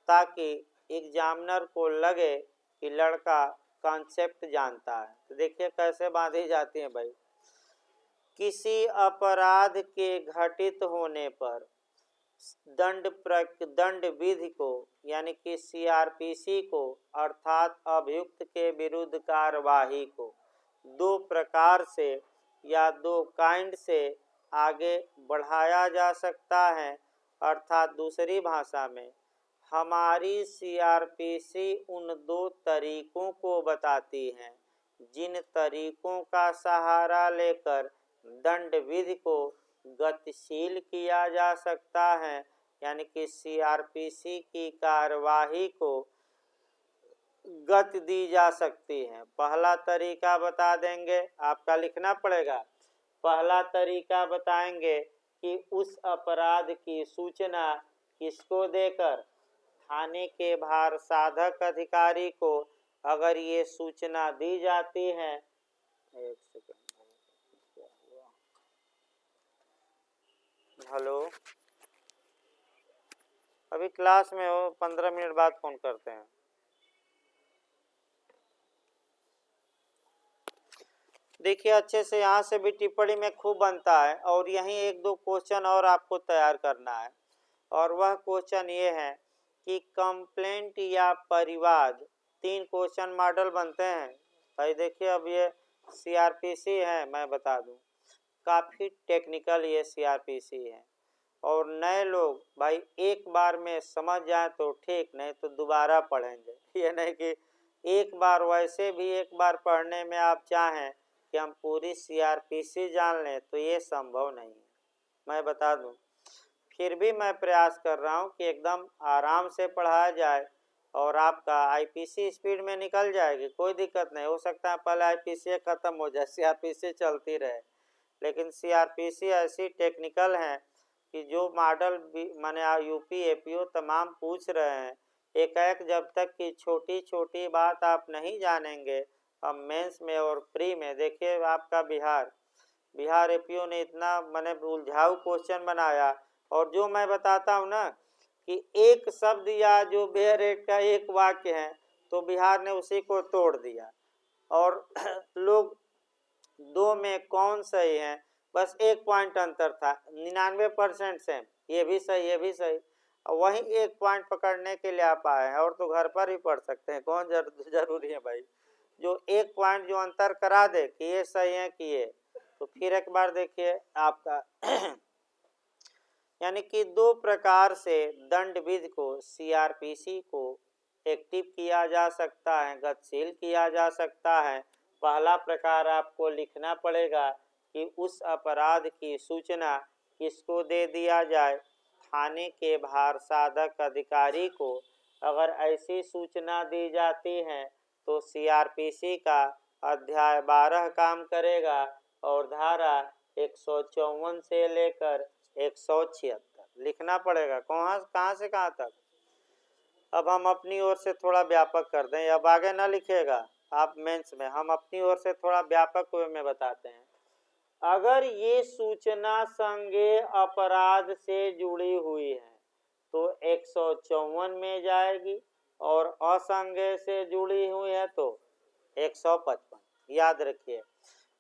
ताकि एग्जामिनर को लगे कि लड़का कॉन्सेप्ट जानता है। तो देखिए कैसे बांधी जाती है भाई, किसी अपराध के घटित होने पर दंड विधि को यानी कि सीआरपीसी को अर्थात अभियुक्त के विरुद्ध कार्यवाही को 2 प्रकार से या 2 काइंड से आगे बढ़ाया जा सकता है। अर्थात दूसरी भाषा में हमारी सीआरपीसी उन 2 तरीकों को बताती है जिन तरीकों का सहारा लेकर दंड विधि को गतिशील किया जा सकता है, यानी कि सीआरपीसी की कार्यवाही को गति दी जा सकती है। पहला तरीका बता देंगे, आपका लिखना पड़ेगा। पहला तरीका बताएंगे कि उस अपराध की सूचना किसको देकर, थाने के भार साधक अधिकारी को अगर ये सूचना दी जाती है, एक सेकंड, हेलो, अभी क्लास में हो, 15 मिनट बाद फोन करते हैं। देखिए अच्छे से, यहाँ से भी टिप्पणी में खूब बनता है, और यहीं 1-2 क्वेश्चन और आपको तैयार करना है, और वह क्वेश्चन ये है कि कंप्लेंट या परिवाद 3 क्वेश्चन मॉडल बनते हैं भाई। देखिए अब ये सीआरपीसी है, मैं बता दूं काफ़ी टेक्निकल ये सीआरपीसी है, और नए लोग भाई एक बार में समझ जाए तो ठीक, नहीं तो दोबारा पढ़ेंगे। ये नहीं कि एक बार, वैसे भी एक बार पढ़ने में आप चाहें कि हम पूरी सीआरपीसी जान लें तो ये संभव नहीं है, मैं बता दूं। फिर भी मैं प्रयास कर रहा हूं कि एकदम आराम से पढ़ाया जाए, और आपका आईपीसी स्पीड में निकल जाएगी, कोई दिक्कत नहीं। हो सकता है पहले आईपीसी ख़त्म हो जाए, सीआरपीसी चलती रहे, लेकिन सीआरपीसी ऐसी टेक्निकल है कि जो मॉडल माने यूपी एपीओ तमाम पूछ रहे हैं, एक जब तक कि छोटी छोटी बात आप नहीं जानेंगे, अब मेंस में और प्री में देखिए आपका बिहार एपीओ ने इतना माने उलझाऊ क्वेश्चन बनाया, और जो मैं बताता हूँ ना कि एक शब्द या जो बेहरेट का एक वाक्य है, तो बिहार ने उसी को तोड़ दिया, और लोग 2 में कौन सही है, बस 1 पॉइंट अंतर था, 99% सेम, ये भी सही ये भी सही, वही 1 पॉइंट पकड़ने के लिए आप आए हैं, और तो घर पर ही पढ़ सकते हैं, कौन जरूरी है भाई। जो 1 पॉइंट जो अंतर करा दे कि ये सही है कि ये, तो फिर एक बार देखिए आपका यानी कि 2 प्रकार से दंड विधि को सीआरपीसी को एक्टिव किया जा सकता है, गतिशील किया जा सकता है। पहला प्रकार आपको लिखना पड़ेगा कि उस अपराध की सूचना किसको दे दिया जाए, थाने के भार साधक अधिकारी को अगर ऐसी सूचना दी जाती है तो सीआरपीसी का अध्याय 12 काम करेगा और धारा 154 से लेकर 176 लिखना पड़ेगा। कहाँ से कहाँ तक। अब हम अपनी ओर से थोड़ा व्यापक कर दें, अब आगे ना लिखिएगा आप मेंस में, हम अपनी ओर से थोड़ा व्यापक वे में बताते हैं। अगर ये सूचना संज्ञेय अपराध से जुड़ी हुई है तो 154 में जाएगी और असंज्ञेय से जुड़ी हुई है तो 155। याद रखिए,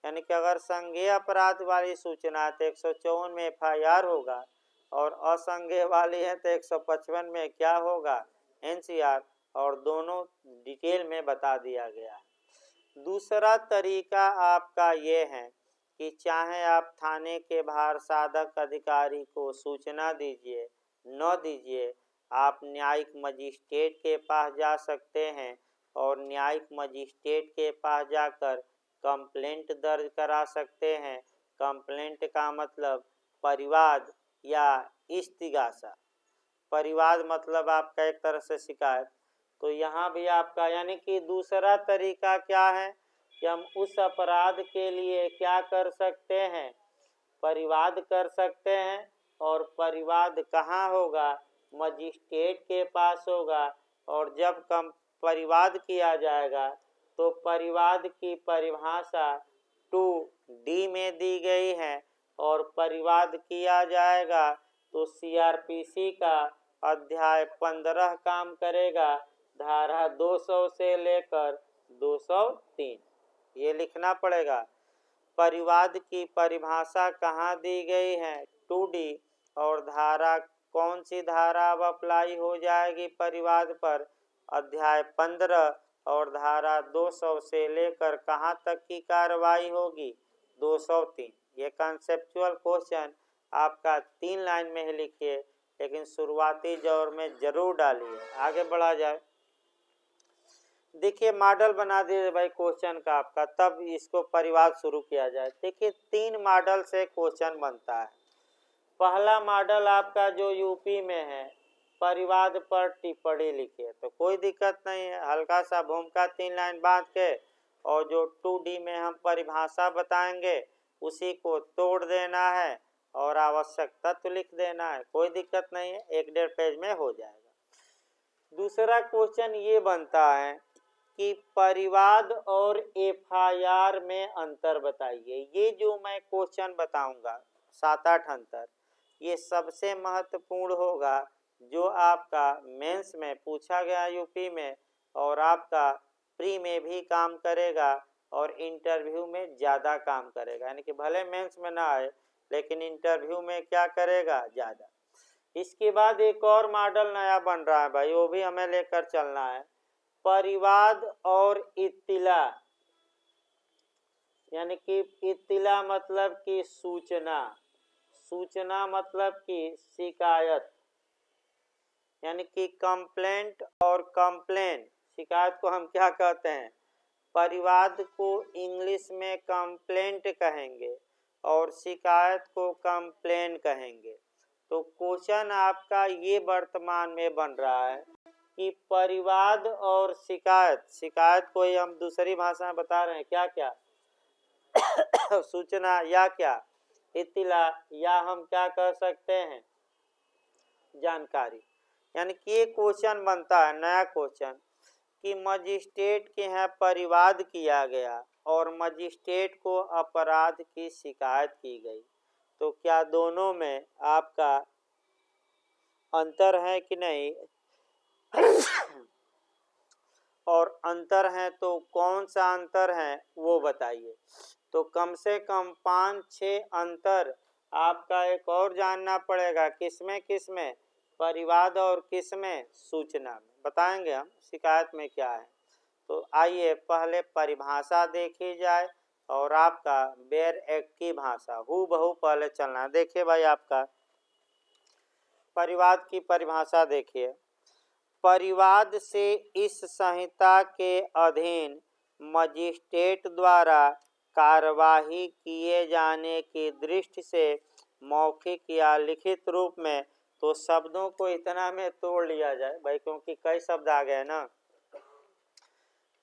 यानी कि अगर संज्ञेय अपराध वाली सूचना है तो 154 में FIR होगा और असंज्ञेय वाली है तो 155 में क्या होगा, NCR, और दोनों डिटेल में बता दिया गया है। दूसरा तरीका आपका ये है कि चाहे आप थाने के भार साधक अधिकारी को सूचना दीजिए न दीजिए, आप न्यायिक मजिस्ट्रेट के पास जा सकते हैं और न्यायिक मजिस्ट्रेट के पास जाकर कंप्लेंट दर्ज करा सकते हैं। कंप्लेंट का मतलब परिवाद या इस्तिगासा। परिवाद मतलब आपका एक तरह से शिकायत। तो यहाँ भी आपका यानी कि दूसरा तरीका क्या है कि हम उस अपराध के लिए क्या कर सकते हैं, परिवाद कर सकते हैं। और परिवाद कहाँ होगा, मजिस्ट्रेट के पास होगा। और जब परिवाद किया जाएगा तो परिवाद की परिभाषा 2D में दी गई है और परिवाद किया जाएगा तो सीआरपीसी का अध्याय 15 काम करेगा, धारा 200 से लेकर 203। ये लिखना पड़ेगा। परिवाद की परिभाषा कहाँ दी गई है, 2D, और धारा कौन सी धारा अब अप्लाई हो जाएगी परिवाद पर, अध्याय 15, और धारा 200 से लेकर कहाँ तक की कार्रवाई होगी, 203। ये कंसेप्चुअल क्वेश्चन आपका 3 लाइन में ही लिखिए, लेकिन शुरुआती दौर में जरूर डालिए। आगे बढ़ा जाए। देखिए मॉडल बना दिए भाई क्वेश्चन का आपका, तब इसको परिवाद शुरू किया जाए। देखिए 3 मॉडल से क्वेश्चन बनता है। पहला मॉडल आपका जो यूपी में है, परिवाद पर टिप्पणी लिखिए, तो कोई दिक्कत नहीं है, हल्का सा भूमिका 3 लाइन बांध के, और जो 2D में हम परिभाषा बताएंगे उसी को तोड़ देना है और आवश्यक तत्व लिख देना है, कोई दिक्कत नहीं है, 1-1.5 पेज में हो जाएगा। दूसरा क्वेश्चन ये बनता है कि परिवाद और FIR में अंतर बताइए। ये जो मैं क्वेश्चन बताऊंगा 7-8 अंतर, ये सबसे महत्वपूर्ण होगा जो आपका मेंस में पूछा गया यूपी में, और आपका प्री में भी काम करेगा और इंटरव्यू में ज़्यादा काम करेगा। यानी कि भले मेंस में ना आए लेकिन इंटरव्यू में क्या करेगा, ज़्यादा। इसके बाद एक और मॉडल नया बन रहा है भाई, वो भी हमें लेकर चलना है, परिवाद और इत्तिला। यानी कि इत्तिला मतलब कि सूचना, सूचना मतलब कि शिकायत, यानी कि कंप्लेंट और कंप्लेन। शिकायत को हम क्या कहते हैं, परिवाद को इंग्लिश में कंप्लेंट कहेंगे और शिकायत को कंप्लेन कहेंगे। तो क्वेश्चन आपका ये वर्तमान में बन रहा है कि परिवाद और शिकायत, शिकायत को ही हम दूसरी भाषा में बता रहे हैं क्या क्या सूचना या क्या इत्तिला, या हम क्या कर सकते हैं, जानकारी। यानी कि ये क्वेश्चन बनता है नया क्वेश्चन कि मजिस्ट्रेट के यहाँ परिवाद किया गया और मजिस्ट्रेट को अपराध की शिकायत की गई, तो क्या दोनों में आपका अंतर है कि नहीं और अंतर है तो कौन सा अंतर है वो बताइए। तो कम से कम 5-6 अंतर आपका एक और जानना पड़ेगा, किसमें किसमें, परिवाद और किसमें, सूचना में। बताएंगे हम शिकायत में क्या है। तो आइए पहले परिभाषा देखी जाए और आपका बेयर एक्ट की भाषा हूबहू पहले चलना है। देखिए भाई आपका परिवाद की परिभाषा देखिए, परिवाद से इस संहिता के अधीन मजिस्ट्रेट द्वारा कार्यवाही किए जाने की दृष्टि से मौखिक या लिखित रूप में, तो शब्दों को इतना में तोड़ लिया जाए भाई, क्योंकि कई शब्द आ गए ना।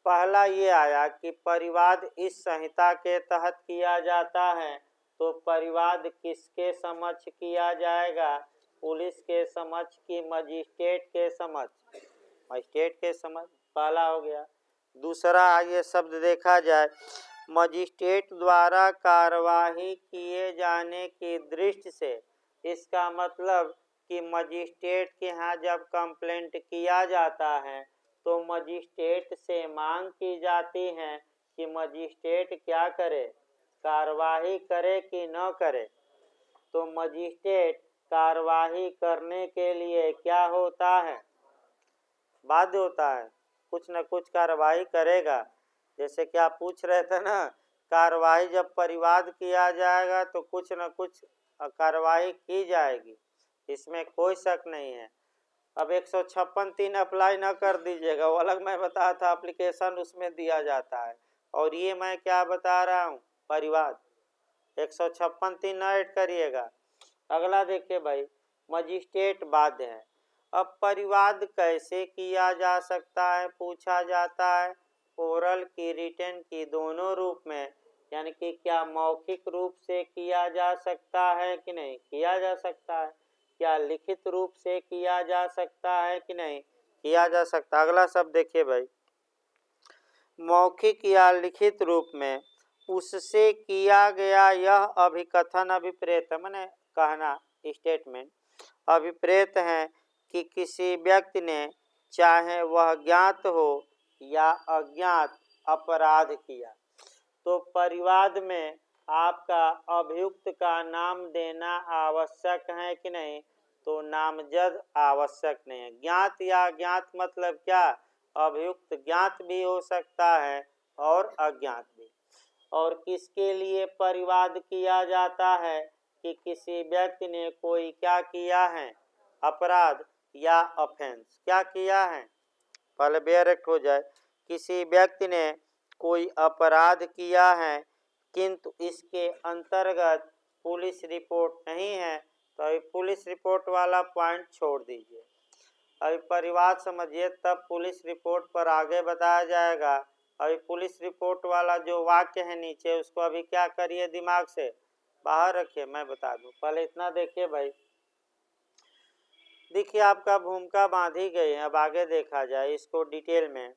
पहला ये आया कि परिवाद इस संहिता के तहत किया जाता है, तो परिवाद किसके समक्ष किया जाएगा? पुलिस के समक्ष की मजिस्ट्रेट के समक्ष? मजिस्ट्रेट के समक्ष, पहला हो गया। दूसरा आइए शब्द देखा जाए, मजिस्ट्रेट द्वारा कार्यवाही किए जाने की दृष्टि से। इसका मतलब कि मजिस्ट्रेट के यहाँ जब कंप्लेंट किया जाता है तो मजिस्ट्रेट से मांग की जाती है कि मजिस्ट्रेट क्या करे, कार्यवाही करे कि न करे। तो मजिस्ट्रेट कार्यवाही करने के लिए क्या होता है? बाध्य होता है, कुछ न कुछ कार्यवाही करेगा। जैसे कि आप पूछ रहे थे ना, कार्यवाही जब परिवाद किया जाएगा तो कुछ न कुछ कार्यवाही की जाएगी, इसमें कोई शक नहीं है। अब 156(3) अप्लाई न कर दीजिएगा, वो अलग मैं बताया था, एप्लीकेशन उसमें दिया जाता है, और ये मैं क्या बता रहा हूँ, परिवाद। 156(3) न ऐड करिएगा। अगला देखिए भाई, मजिस्ट्रेट बाध्य है। अब परिवाद कैसे किया जा सकता है पूछा जाता है, ओरल की, रिटन की, दोनों रूप में। यानी कि क्या मौखिक रूप से किया जा सकता है कि नहीं? किया जा सकता है। क्या लिखित रूप से किया जा सकता है कि नहीं? किया जा सकता। अगला शब्द देखिए भाई, मौखिक या लिखित रूप में उससे किया गया यह अभिकथन, अभिप्रेत माने कहना, स्टेटमेंट, अभिप्रेत है कि किसी व्यक्ति ने, चाहे वह ज्ञात हो या अज्ञात, अपराध किया। तो परिवाद में आपका अभियुक्त का नाम देना आवश्यक है कि नहीं? तो नामजद आवश्यक नहीं है। ज्ञात या अज्ञात मतलब क्या? अभियुक्त ज्ञात भी हो सकता है और अज्ञात भी। और किसके लिए परिवाद किया जाता है? कि किसी व्यक्ति ने कोई क्या किया है, अपराध या ऑफेंस, क्या किया है, पहले बेरेक्ट हो जाए, किसी व्यक्ति ने कोई अपराध किया है किंतु इसके अंतर्गत पुलिस रिपोर्ट नहीं है, तो अभी पुलिस रिपोर्ट वाला पॉइंट छोड़ दीजिए, अभी परिवाद समझिए, तब पुलिस रिपोर्ट पर आगे बताया जाएगा। अभी पुलिस रिपोर्ट वाला जो वाक्य है नीचे, उसको अभी क्या करिए, दिमाग से बाहर रखिए, मैं बता दूं। पहले इतना देखिए भाई, देखिए आपका भूमिका बांधी गई है। अब आगे देखा जाए इसको डिटेल में।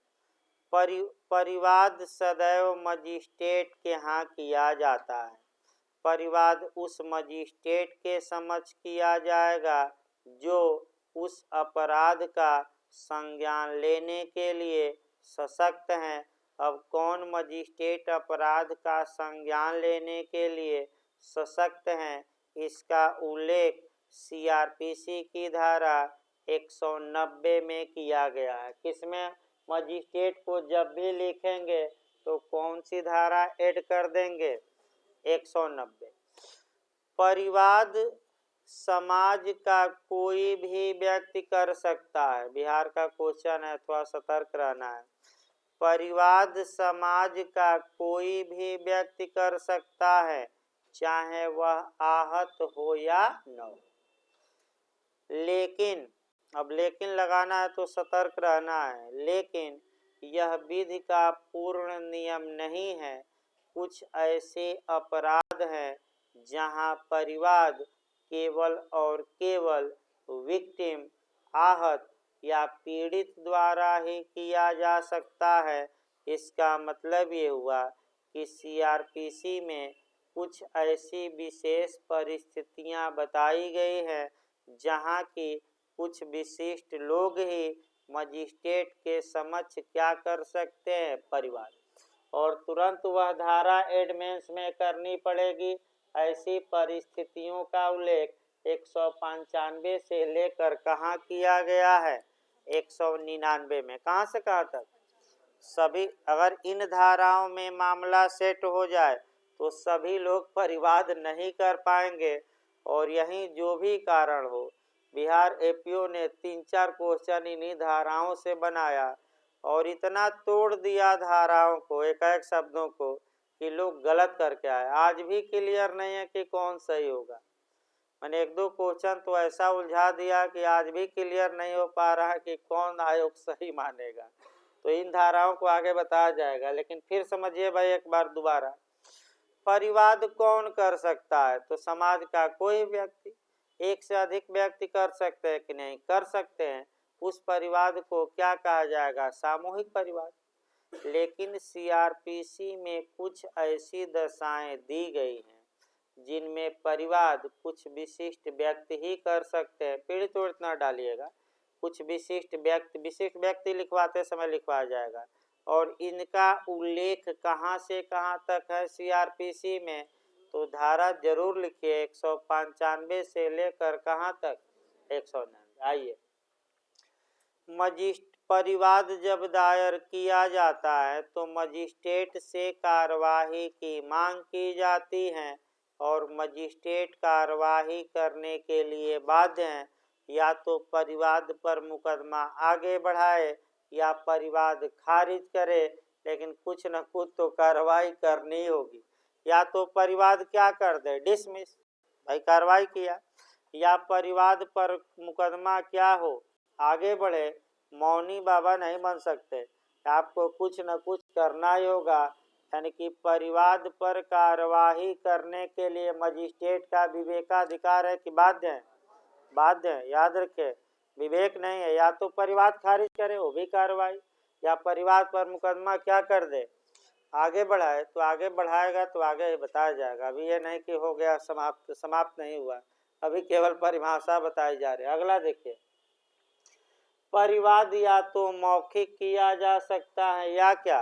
परिवाद सदैव मजिस्ट्रेट के यहाँ किया जाता है। परिवाद उस मजिस्ट्रेट के समक्ष किया जाएगा जो उस अपराध का संज्ञान लेने के लिए सशक्त हैं। अब कौन मजिस्ट्रेट अपराध का संज्ञान लेने के लिए सशक्त हैं, इसका उल्लेख सीआरपीसी की धारा 190 में किया गया है। किसमें? मजिस्ट्रेट को जब भी लिखेंगे तो कौन सी धारा ऐड कर देंगे? 190। परिवाद समाज का कोई भी व्यक्ति कर सकता है। बिहार का क्वेश्चन है, थोड़ा सतर्क रहना है। परिवाद समाज का कोई भी व्यक्ति कर सकता है, चाहे वह आहत हो या न हो। लेकिन, अब लेकिन लगाना है तो सतर्क रहना है, लेकिन यह विधि का पूर्ण नियम नहीं है। कुछ ऐसे अपराध हैं जहां परिवाद केवल और केवल विक्टिम, आहत या पीड़ित द्वारा ही किया जा सकता है। इसका मतलब ये हुआ कि सीआरपीसी में कुछ ऐसी विशेष परिस्थितियां बताई गई हैं जहां की कुछ विशिष्ट लोग ही मजिस्ट्रेट के समक्ष क्या कर सकते हैं, परिवाद, और तुरंत वह धारा एडमेंस में करनी पड़ेगी। ऐसी परिस्थितियों का उल्लेख 195 से लेकर कहाँ किया गया है? 199 में। कहाँ से कहाँ तक? सभी, अगर इन धाराओं में मामला सेट हो जाए तो सभी लोग परिवाद नहीं कर पाएंगे। और यही जो भी कारण हो, बिहार एपीओ ने 3-4 क्वेश्चन इन्हीं धाराओं से बनाया और इतना तोड़ दिया धाराओं को, एक एक शब्दों को, कि लोग गलत करके आए। आज भी क्लियर नहीं है कि कौन सही होगा। मैंने एक दो क्वेश्चन तो ऐसा उलझा दिया कि आज भी क्लियर नहीं हो पा रहा कि कौन आयोग सही मानेगा। तो इन धाराओं को आगे बताया जाएगा, लेकिन फिर समझिए भाई एक बार दोबारा, परिवाद कौन कर सकता है? तो समाज का कोई व्यक्ति। एक से अधिक व्यक्ति कर सकते हैं कि नहीं? कर सकते हैं। उस परिवाद को क्या कहा जाएगा? सामूहिक परिवाद। लेकिन सीआरपीसी में कुछ ऐसी दशाएं दी गई हैं जिनमें परिवाद कुछ विशिष्ट व्यक्ति ही कर सकते हैं। पीड़ित तो इतना डालिएगा, कुछ विशिष्ट व्यक्ति लिखवाते समय लिखवाया जाएगा। और इनका उल्लेख कहाँ से कहाँ तक है सीआरपीसी में? तो धारा जरूर लिखिए, 195 से लेकर कहाँ तक? 199। आइए, परिवाद जब दायर किया जाता है तो मजिस्ट्रेट से कार्यवाही की मांग की जाती है और मजिस्ट्रेट कार्यवाही करने के लिए बाध्य हैं। या तो परिवाद पर मुकदमा आगे बढ़ाए या परिवाद खारिज करे, लेकिन कुछ न कुछ तो कार्रवाई करनी होगी। या तो परिवाद क्या कर दे? डिसमिस, भाई कार्रवाई किया। या परिवाद पर मुकदमा क्या हो? आगे बढ़े। मौनी बाबा नहीं बन सकते, आपको कुछ न कुछ करना ही होगा। यानी कि परिवाद पर कार्यवाही करने के लिए मजिस्ट्रेट का विवेकाधिकार है कि बाध्य है? बाध्य है, याद रखे, विवेक नहीं है। या तो परिवाद खारिज करे, वो भी कार्रवाई, या परिवाद पर मुकदमा क्या कर दे? आगे बढ़ाए। तो आगे बढ़ाएगा तो आगे बताया जाएगा। अभी ये नहीं कि हो गया समाप्त, समाप्त नहीं हुआ, अभी केवल परिभाषा बताई जा रही है। अगला देखिए, परिवाद या तो मौखिक किया जा सकता है या क्या?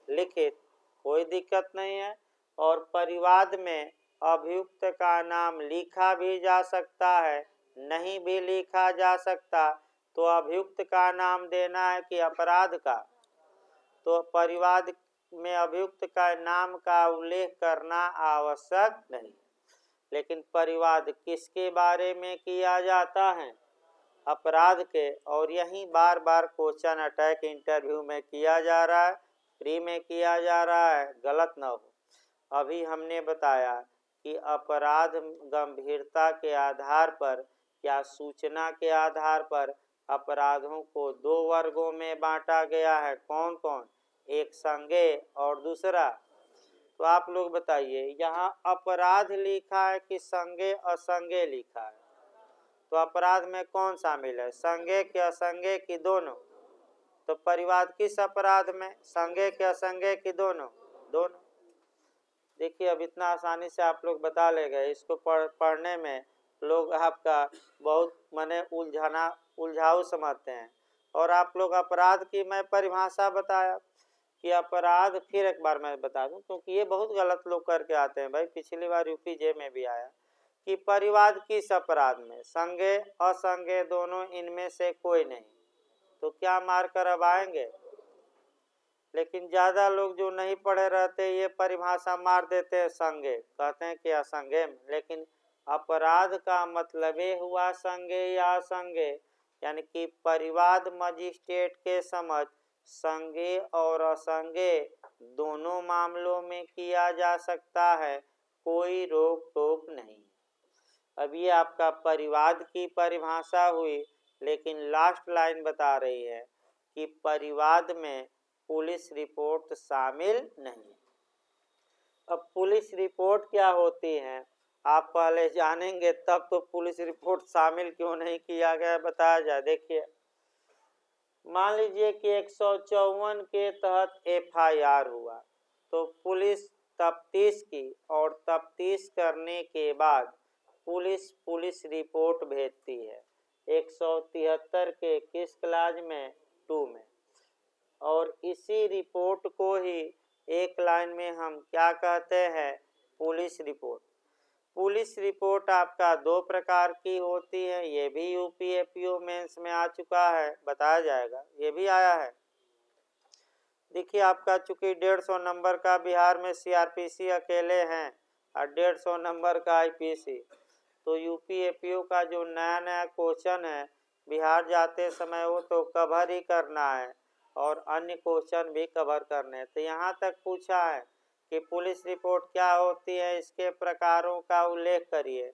लिखित, कोई दिक्कत नहीं है। और परिवाद में अभियुक्त का नाम लिखा भी जा सकता है, नहीं भी लिखा जा सकता। तो अभियुक्त का नाम देना है कि अपराध का? तो परिवाद में अभियुक्त का नाम का उल्लेख करना आवश्यक नहीं। लेकिन परिवाद किसके बारे में किया जाता है? अपराध के। और यही बार बार क्वेश्चन अटैक इंटरव्यू में किया जा रहा है, प्री में किया जा रहा है, गलत न हो। अभी हमने बताया कि अपराध गंभीरता के आधार पर या सूचना के आधार पर अपराधों को दो वर्गों में बांटा गया है। कौन कौन? एक संज्ञेय और दूसरा। तो आप लोग बताइए, यहाँ अपराध लिखा है कि संज्ञेय असंज्ञेय लिखा है? तो अपराध में कौन शामिल है? संज्ञेय कि असंज्ञेय कि दोनों? तो परिवाद किस अपराध में? संज्ञेय कि असंज्ञेय कि दोनों? दोनों। देखिए, अब इतना आसानी से आप लोग बता ले गए। इसको पढ़ने में लोग आपका बहुत माने उलझाऊ समझते हैं। और आप लोग अपराध की मैं परिभाषा बताया कि अपराध, फिर एक बार मैं बता दूं क्योंकि ये बहुत गलत लोग करके आते हैं भाई। पिछली बार यूपीजे में भी आया कि परिवाद किस अपराध में? संज्ञेय असंज्ञेय दोनों, इनमें से कोई नहीं। तो क्या मारकर अब आएंगे? लेकिन ज़्यादा लोग जो नहीं पढ़े रहते ये परिभाषा मार देते हैं संज्ञेय, कहते हैं कि असंज्ञेय में। लेकिन अपराध का मतलब ये हुआ संज्ञेय या असंज्ञेय। यानी कि परिवाद मजिस्ट्रेट के समझ संज्ञेय और असंज्ञेय दोनों मामलों में किया जा सकता है, कोई रोक टोक नहीं। अब ये आपका परिवाद की परिभाषा हुई, लेकिन लास्ट लाइन बता रही है कि परिवाद में पुलिस रिपोर्ट शामिल नहीं। अब पुलिस रिपोर्ट क्या होती है आप पहले जानेंगे, तब तो पुलिस रिपोर्ट शामिल क्यों नहीं किया गया बताया जाए। देखिए, मान लीजिए कि 154 के तहत एफआईआर हुआ, तो पुलिस तफ्तीश की और तफ्तीश करने के बाद पुलिस रिपोर्ट भेजती है 173 के किस क्लाज में? 2 में। और इसी रिपोर्ट को ही एक लाइन में हम क्या कहते हैं? Police report. पुलिस रिपोर्ट आपका दो प्रकार की होती है, ये भी यूपीएपीओ मेंस में आ चुका है, बताया जाएगा, ये भी आया है। देखिए, आपका चूंकि 150 नंबर का बिहार में सीआरपीसी अकेले हैं और 150 नंबर का आईपीसी, तो यूपीएपीओ का जो नया नया क्वेश्चन है बिहार जाते समय वो तो कवर ही करना है और अन्य क्वेश्चन भी कवर करने हैं। तो यहाँ तक पूछा है कि पुलिस रिपोर्ट क्या होती है, इसके प्रकारों का उल्लेख करिए।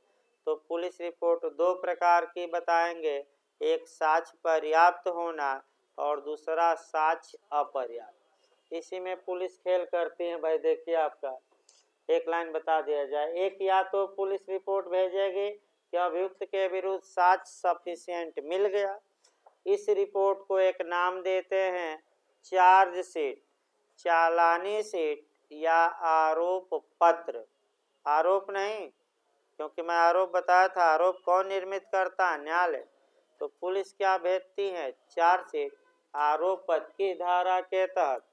तो पुलिस रिपोर्ट दो प्रकार की बताएंगे, एक साक्ष्य पर्याप्त होना और दूसरा साक्ष्य अपर्याप्त। इसी में पुलिस खेल करती है भाई। देखिए आपका एक लाइन बता दिया जाए, एक या तो पुलिस रिपोर्ट भेजेगी कि अभियुक्त के विरुद्ध साक्ष्य सफिशिएंट मिल गया। इस रिपोर्ट को एक नाम देते हैं चार्जशीट, चालानी शीट या आरोप पत्र। आरोप नहीं, क्योंकि मैं आरोप बताया था, आरोप कौन निर्मित करता है? न्यायालय। तो पुलिस क्या भेजती है? चार्जशीट, आरोप पत्र की धारा के तहत।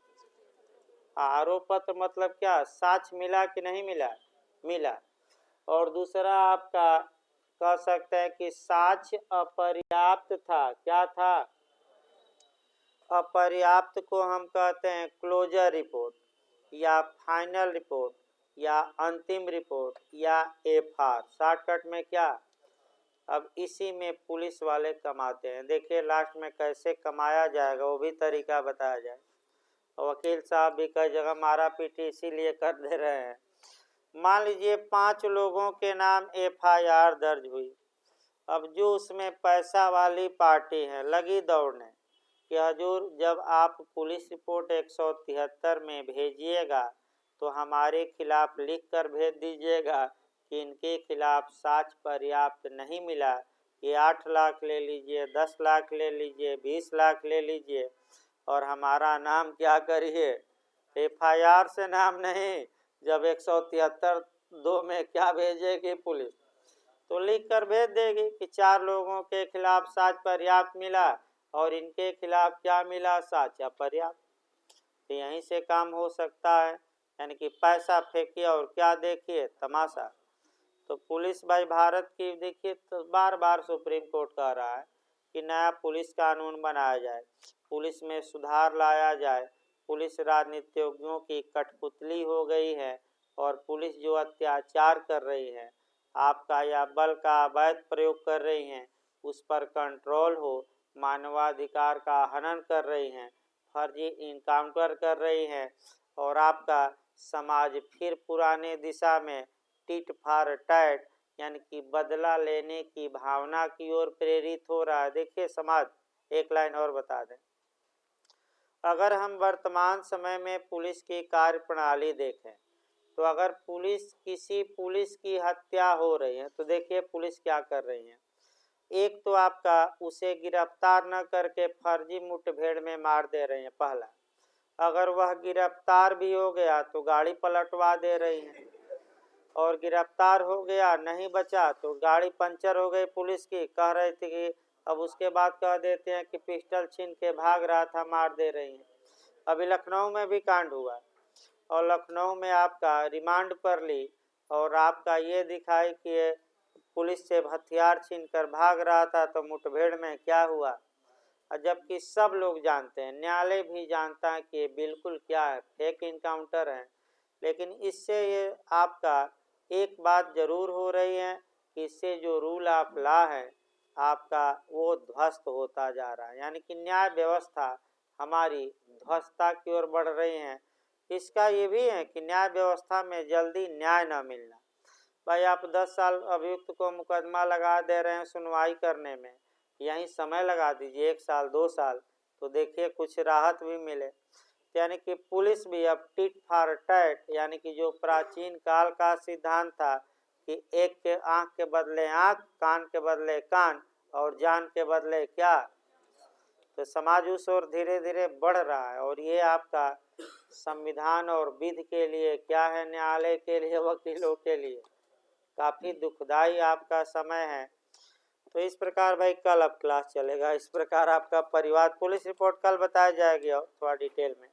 आरोप पत्र मतलब क्या? साक्ष्य मिला कि नहीं मिला? मिला। और दूसरा आपका कह सकते हैं कि साक्ष्य अपर्याप्त था। क्या था? अपर्याप्त को हम कहते हैं क्लोजर रिपोर्ट या फाइनल रिपोर्ट या अंतिम रिपोर्ट या एफआर। शॉर्टकट में क्या? अब इसी में पुलिस वाले कमाते हैं। देखिए लास्ट में कैसे कमाया जाएगा वो भी तरीका बताया जाए। वकील साहब भी कई जगह मारा पीटी इसीलिए कर दे रहे हैं। मान लीजिए 5 लोगों के नाम एफआईआर दर्ज हुई। अब जो उसमें पैसा वाली पार्टी है लगी दौड़ने कि हजूर जब आप पुलिस रिपोर्ट 173 में भेजिएगा तो हमारे खिलाफ लिख कर भेज दीजिएगा कि इनके खिलाफ साक्ष्य पर्याप्त नहीं मिला। ये 8 लाख ले लीजिए, 10 लाख ले लीजिए, 20 लाख ले लीजिए और हमारा नाम क्या करिए? एफआईआर से नाम नहीं, जब 173(2) में क्या भेजेगी पुलिस? तो लिख कर भेज देगी कि 4 लोगों के खिलाफ साक्ष्य पर्याप्त मिला और इनके खिलाफ क्या मिला? साक्ष्य अपर्याप्त। तो यहीं से काम हो सकता है, यानी कि पैसा फेंकिए और क्या देखिए? तमाशा। तो पुलिस भाई भारत की देखिए तो बार बार सुप्रीम कोर्ट कह रहा है कि नया पुलिस कानून बनाया जाए, पुलिस में सुधार लाया जाए। पुलिस राजनीतिज्ञों की कठपुतली हो गई है और पुलिस जो अत्याचार कर रही है आपका या बल का अवैध प्रयोग कर रही हैं उस पर कंट्रोल हो, मानवाधिकार का हनन कर रही हैं, फर्जी इनकाउंटर कर रही हैं और आपका समाज फिर पुराने दिशा में टिट फॉर टैट यानी कि बदला लेने की भावना की ओर प्रेरित हो रहा है। देखिए समाज, एक लाइन और बता दें, अगर हम वर्तमान समय में पुलिस की कार्य प्रणाली देखें तो अगर किसी पुलिस की हत्या हो रही है तो देखिए पुलिस क्या कर रही है। एक तो आपका उसे गिरफ्तार न करके फर्जी मुठभेड़ में मार दे रही है पहला, अगर वह गिरफ्तार भी हो गया तो गाड़ी पलटवा दे रही है, और गिरफ्तार हो गया नहीं बचा तो गाड़ी पंचर हो गई पुलिस की, कह रही थी कि अब उसके बाद कह देते हैं कि पिस्टल छीन के भाग रहा था, मार दे रही हैं। अभी लखनऊ में भी कांड हुआ और लखनऊ में आपका रिमांड पर ली और आपका ये दिखाई कि पुलिस से हथियार छीन कर भाग रहा था तो मुठभेड़ में क्या हुआ। जबकि सब लोग जानते हैं, न्यायालय भी जानता है कि ये बिल्कुल क्या है, फेक इनकाउंटर है। लेकिन इससे ये आपका एक बात जरूर हो रही है कि इससे जो रूल ऑफ लॉ है आपका वो ध्वस्त होता जा रहा है, यानी कि न्याय व्यवस्था हमारी ध्वस्तता की ओर बढ़ रही है। इसका ये भी है कि न्याय व्यवस्था में जल्दी न्याय न मिलना। भाई आप 10 साल अभियुक्त को मुकदमा लगा दे रहे हैं सुनवाई करने में, यहीं समय लगा दीजिए 1 साल 2 साल, तो देखिए कुछ राहत भी मिले। यानी कि पुलिस भी अब टिट फॉर टैट यानी कि जो प्राचीन काल का सिद्धांत था कि एक के आंख के बदले आंख, कान के बदले कान और जान के बदले क्या, तो समाज उस ओर धीरे धीरे बढ़ रहा है। और ये आपका संविधान और विधि के लिए क्या है, न्यायालय के लिए, वकीलों के लिए काफ़ी दुखदाई आपका समय है। तो इस प्रकार भाई कल अब क्लास चलेगा, इस प्रकार आपका परिवार पुलिस रिपोर्ट कल बताया जाएगी और थोड़ा डिटेल में।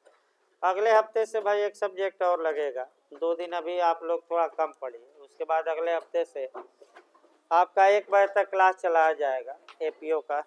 अगले हफ्ते से भाई एक सब्जेक्ट और लगेगा, 2 दिन अभी आप लोग थोड़ा कम पढ़िए, उसके बाद अगले हफ्ते से आपका 1 बजे तक क्लास चलाया जाएगा एपीओ का।